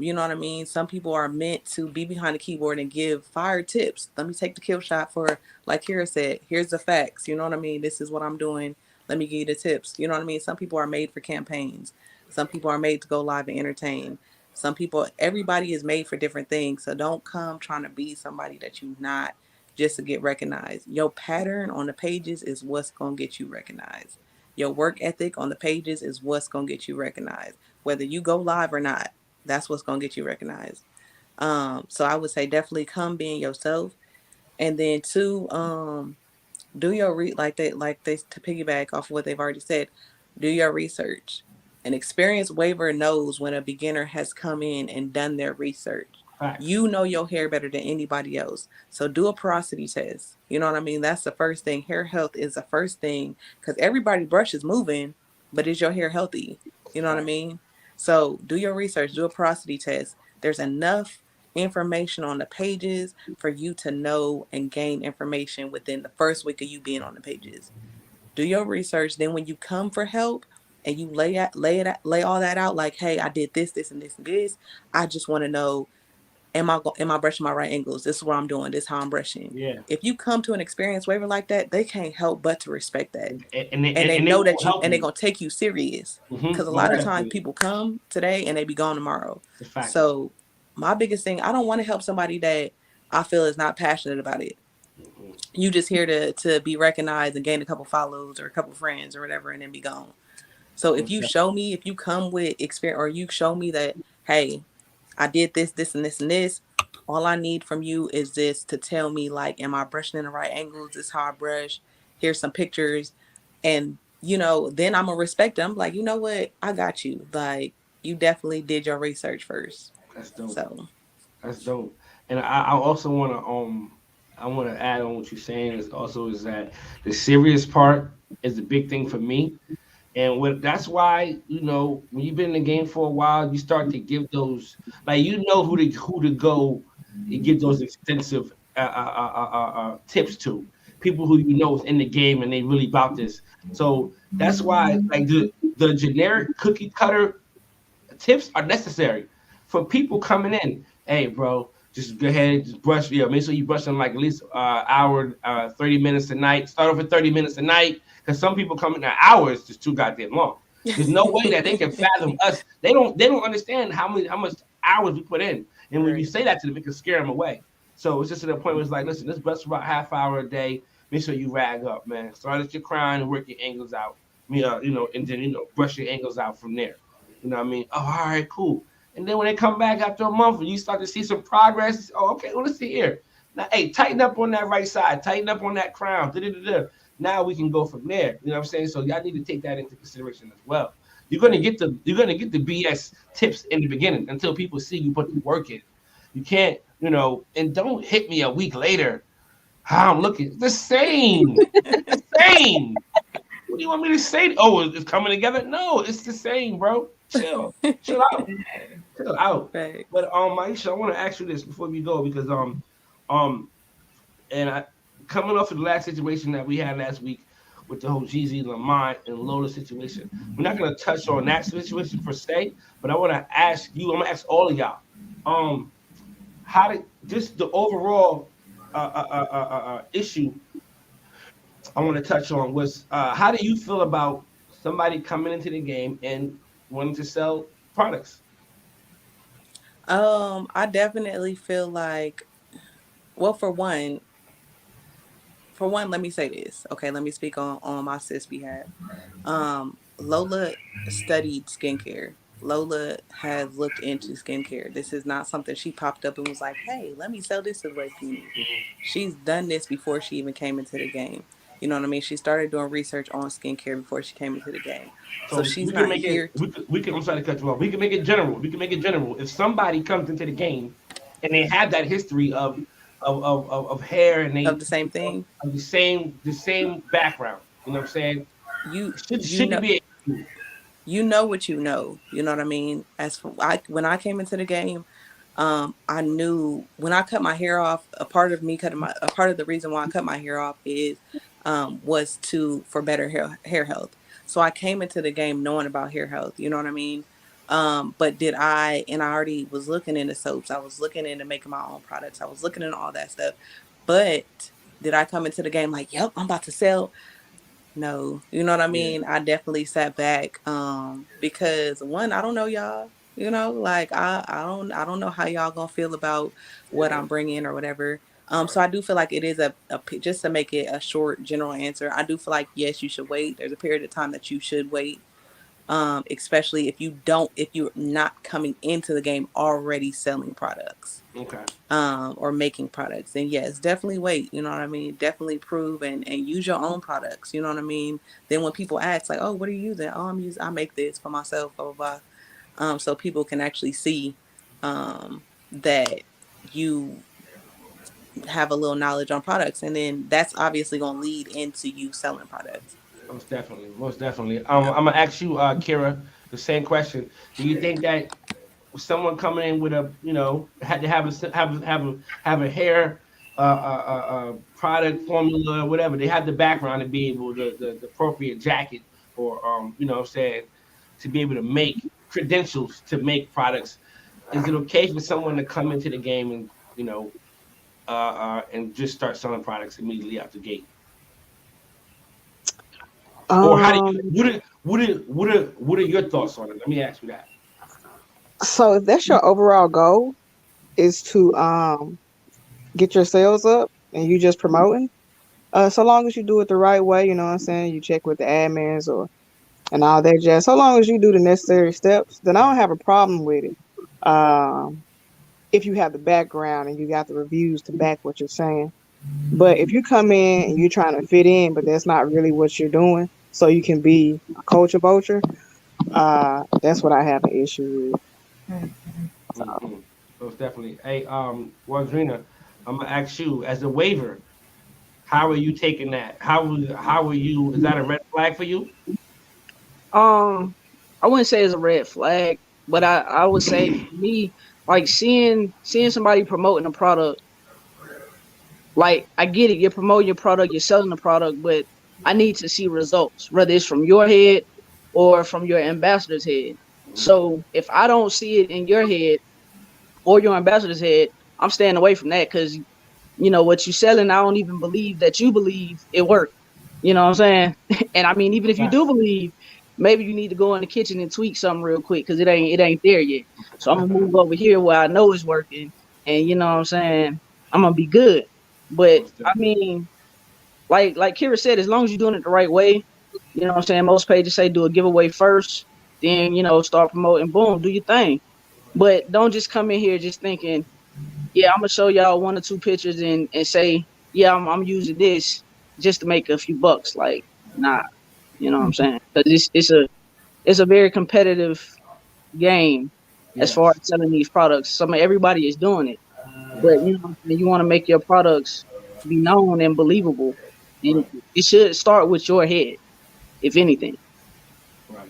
You know what I mean? Some people are meant to be behind the keyboard and give fire tips. Let me take the kill shot for, like Kira said, here's the facts. You know what I mean? This is what I'm doing. Let me give you the tips. You know what I mean? Some people are made for campaigns. Some people are made to go live and entertain. Some people, everybody is made for different things. So don't come trying to be somebody that you're not just to get recognized. Your pattern on the pages is what's going to get you recognized. Your work ethic on the pages is what's going to get you recognized, whether you go live or not. That's what's gonna get you recognized. So I would say definitely come being yourself, and then two, do your like they to piggyback off of what they've already said. Do your research. An experienced waiver knows when a beginner has come in and done their research. Facts. You know your hair better than anybody else. So do a porosity test. You know what I mean? That's the first thing. Hair health is the first thing because everybody's brush is moving, but is your hair healthy? You know what I Facts. mean? So do your research, do a porosity test. There's enough information on the pages for you to know and gain information within the first week of you being on the pages. Do your research. Then when you come for help and you lay all that out, like, hey, I did this, this, and this, and this. I just want to know, am I brushing my right angles? This is what I'm doing. This is how I'm brushing. Yeah. If you come to an experience waiver like that, they can't help but to respect that, And and they they know will that help they're you. gonna take you serious. Because a Most lot of times definitely. people come today and they be gone tomorrow. It's a fact. So my biggest thing, I don't want to help somebody that I feel is not passionate about it. You just here to be recognized and gain a couple follows or a couple friends or whatever and then be gone. So if Most you definitely. show me, if you come with experience or you show me that, hey, I did this, this, and this, and this, All I need from you is this to tell me, like, am I brushing in the right angles? This is how I brush. Here's some pictures. And, then I'm going to respect them. Like, you know what? I got you. Like, you definitely did your research first. That's dope. So, That's dope. And I also I want to add on what you're saying is that the serious part is the big thing for me. And that's why, when you've been in the game for a while, you start to give those, like, who to go and give those extensive tips to people who is in the game and they really about this. So that's why, like, the generic cookie cutter tips are necessary for people coming in. Hey, bro, just go ahead, just brush. Make sure you brush them like at least hour, 30 minutes a night. Start off with 30 minutes a night, because some people come in an hour is just too goddamn long. There's no way that they can fathom us. They don't understand how much hours we put in. And when you say that to them, it can scare them away. So it's just to the point where it's like, listen, let's brush for about half hour a day. Make sure you rag up, man. Start at your crown and work your angles out. And then brush your angles out from there. You know what I mean? Oh, all right, cool. And then when they come back after a month and you start to see some progress, oh, okay, well, let's see here. Now, hey, tighten up on that right side, tighten up on that crown. Da-da-da-da. Now we can go from there. You know what I'm saying? So y'all need to take that into consideration as well. You're gonna get the BS tips in the beginning until people see you put the work in. You can't, and don't hit me a week later. How I'm looking. It's the same. It's the same. What do you want me to say? Oh, it's coming together? No, it's the same, bro. Chill out. Chill out. Right. But Myisha, I want to ask you this before we go, because coming off of the last situation that we had last week with the whole Jeezy, Lamont, and Lola situation, we're not gonna touch on that situation per se, but I want to ask you. I'm gonna ask all of y'all. How did just the overall issue I want to touch on was how do you feel about somebody coming into the game and wanting to sell products? I definitely feel like, well, for one, let me say this. Okay, let me speak on my sis behalf. Lola studied skincare. Lola has looked into skincare. This is not something she popped up and was like, hey, let me sell this to the right community. She's done this before she even came into the game. You know what I mean? She started doing research on skincare before she came into the game. So she's not here. We can. I'm sorry to cut you off. We can make it general. If somebody comes into the game and they have that history of hair and they of the same thing, of the same background. You know what I'm saying? You know what you know. You know what I mean? When I came into the game, I knew when I cut my hair off. A part of the reason why I cut my hair off was for better hair health. So I came into the game knowing about hair health. You know what I mean? But I already was looking into soaps. I was looking into making my own products. I was looking into all that stuff. But did I come into the game like, yep, I'm about to sell? No, you know what I mean? Yeah. I definitely sat back because one, I don't know y'all. Like I don't know how y'all gonna feel about what I'm bringing or whatever. So I do feel like it is a just to make it a short general answer. I do feel like yes, you should wait. There's a period of time that you should wait, especially if you're not coming into the game already selling products. Okay. Or making products. And yes, definitely wait. You know what I mean? Definitely prove and use your own products. You know what I mean? Then when people ask like, oh, what are you using? Oh, I make this for myself, blah, blah, blah. So people can actually see that you have a little knowledge on products. And then that's obviously going to lead into you selling products. Most definitely. I'm going to ask you, Kira, the same question. Do you think that someone coming in with had to have a hair product formula or whatever, they have the background to be able the appropriate jacket or to be able to make credentials to make products? Is it okay for someone to come into the game and and just start selling products immediately out the gate? Or how do you what are your thoughts on it? Let me ask you that. So if that's your overall goal is to get your sales up and you just promoting, so long as you do it the right way, you know what I'm saying? You check with the admins and all that jazz. So long as you do the necessary steps, then I don't have a problem with it. if you have the background and you got the reviews to back what you're saying. But if you come in and you're trying to fit in, but that's not really what you're doing, so you can be a culture vulture, that's what I have an issue with. So, Mm-hmm. Most definitely. Hey, Waldrina, I'm gonna ask you as a waiver, how are you taking that? How are you? Is that a red flag for you? I wouldn't say it's a red flag, but I would say for me, like seeing somebody promoting a product, like I get it, you're promoting your product, you're selling the product, but I need to see results, whether it's from your head or from your ambassador's head. So if I don't see it in your head or your ambassador's head, I'm staying away from that because what you selling, I don't even believe that you believe it worked. You know what I'm saying? And I mean, even if you do believe, maybe you need to go in the kitchen and tweak something real quick because it ain't there yet. So I'm gonna move over here where I know it's working, and you know what I'm saying, I'm gonna be good. But Most I definitely. mean, like Kira said, as long as you're doing it the right way, you know what I'm saying. Most pages say do a giveaway first, then start promoting. Boom, do your thing. But don't just come in here just thinking, yeah, I'm gonna show y'all one or two pictures and say, yeah, I'm using this just to make a few bucks. Like, nah, you know what I'm saying? Because it's a very competitive game as far Yes. as selling these products. Everybody is doing it, but Yes. you want to make your products be known and believable, and Right. it should start with your head, if anything. Right.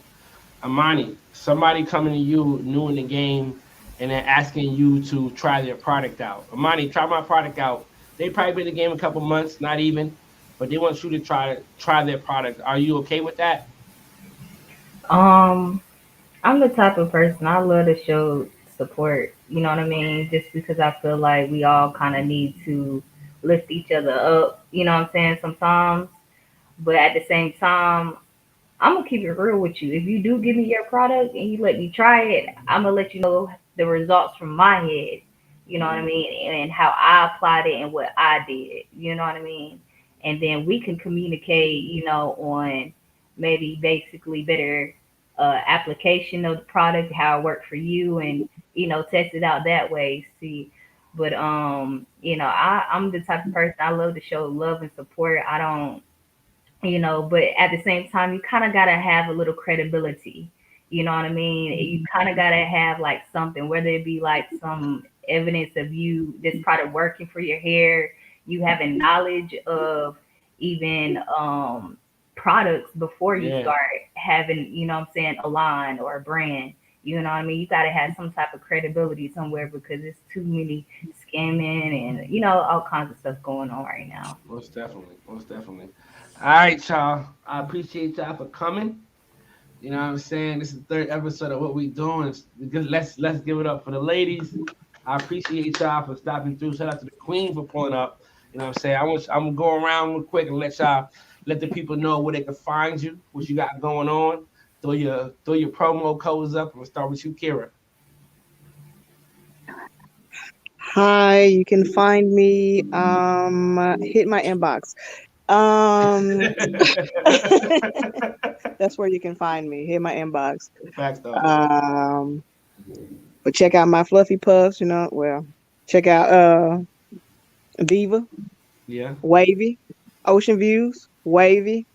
Imani, somebody coming to you new in the game and then asking you to try their product out. Imani, try my product out. They probably been in the game a couple months, not even, but they want you to try their product. Are you okay with that? Um, I'm the type of person I love to show support. You know what I mean? Just because I feel like we all kind of need to lift each other up. You know what I'm saying? Sometimes, but at the same time, I'm gonna keep it real with you. If you do give me your product and you let me try it, I'm gonna let you know the results from my head. You know what I Mm-hmm. mean? And how I applied it and what I did. You know what I mean? And then we can communicate, on maybe basically better application of the product, how it worked for you, and test it out that way. See, but I'm the type of person I love to show love and support. I don't but at the same time, you kind of got to have a little credibility. You know what I mean? You kind of got to have like something, whether it be like some evidence of you, this product working for your hair, you having knowledge of even products before you Yeah. start having, what I'm saying, a line or a brand. You know what I mean? You got to have some type of credibility somewhere because there's too many scamming and, all kinds of stuff going on right now. Most definitely. Most definitely. All right, y'all. I appreciate y'all for coming. You know what I'm saying? This is the third episode of what we doing. Let's give it up for the ladies. I appreciate y'all for stopping through. Shout out to the queen for pulling up. You know what I'm saying? I'm gonna go around real quick and let the people know where they can find you, what you got going on. Throw your promo codes up. I'm gonna start with you, Kira. hi, you can find me. Hit my inbox. Um, that's where you can find me. Hit my inbox. Facts though. Um, but check out my fluffy puffs. Well, check out Viva, Yeah. Wavy, Ocean Views, Wavy,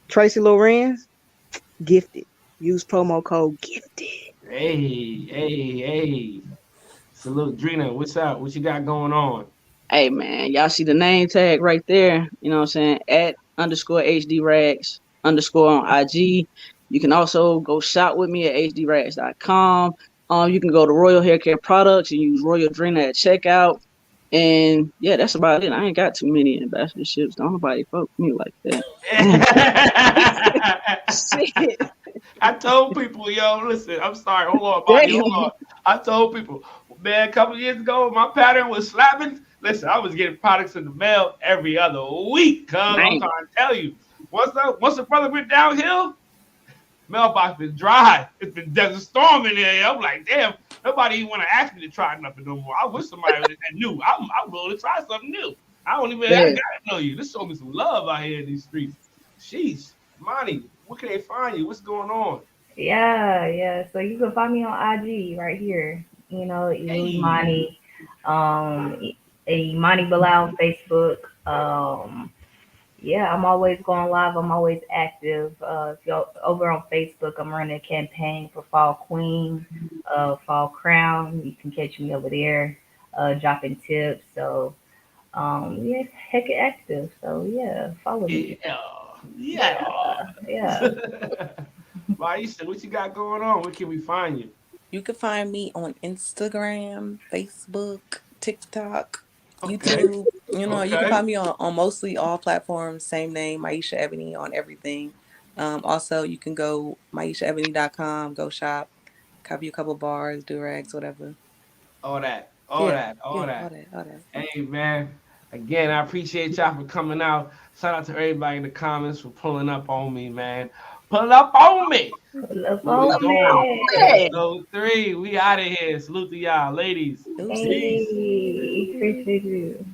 Tracy Lorenz, Gifted. Use promo code Gifted. Hey. Salute, Drina. What's up? What you got going on? Hey man, y'all see the name tag right there? You know what I'm saying? At underscore HD Rags underscore on IG. You can also go shop with me at hdrags.com. You can go to Royal Hair Care Products and use Royal Drina at checkout. And yeah, that's about it. I ain't got too many ambassadorships. Don't nobody fuck me like that. Damn. Shit. I told people, yo, listen, I'm sorry. Hold on, Bonnie, hold Damn. on. I told people, man, a couple of years ago, my pattern was slapping. Listen, I was getting products in the mail every other week, cuz I'm trying Man. to tell you. Once the brother went downhill, mailbox been dry. It's been desert storm in there. I'm like, damn, nobody even want to ask me to try nothing no more. I wish somebody that knew. I'm willing to try something new. I Yeah. gotta know you. Just show me some love out here in these streets. Sheesh. Monty, where can they find you? What's going on? Yeah, yeah. So you can find me on IG right here. Imani, Imani Bilal on Facebook. Yeah, I'm always going live. I'm always active. If you're over on Facebook, I'm running a campaign for Fall Queen, Fall Crown. You can catch me over there, dropping tips. So, yeah, heck active. So, yeah, follow me. Yeah. Yeah. Yeah, yeah. Myisha, what you got going on? Where can we find you? You can find me on Instagram, Facebook, TikTok, Okay. YouTube. You can Okay. find me on mostly all platforms. Same name, Myisha Ebony on everything. Also, you can go MyishaEbony.com, go shop, copy a couple bars, do-rags, whatever. All that. All Yeah, that. All yeah, all that. that, all that. Hey man, again, I appreciate y'all for coming out. Shout out to everybody in the comments for pulling up on me, man. Pull up on me. Love What we on doing? me. Episode 3. We out of here. Salute to y'all, ladies. Deuces. Hey, appreciate you.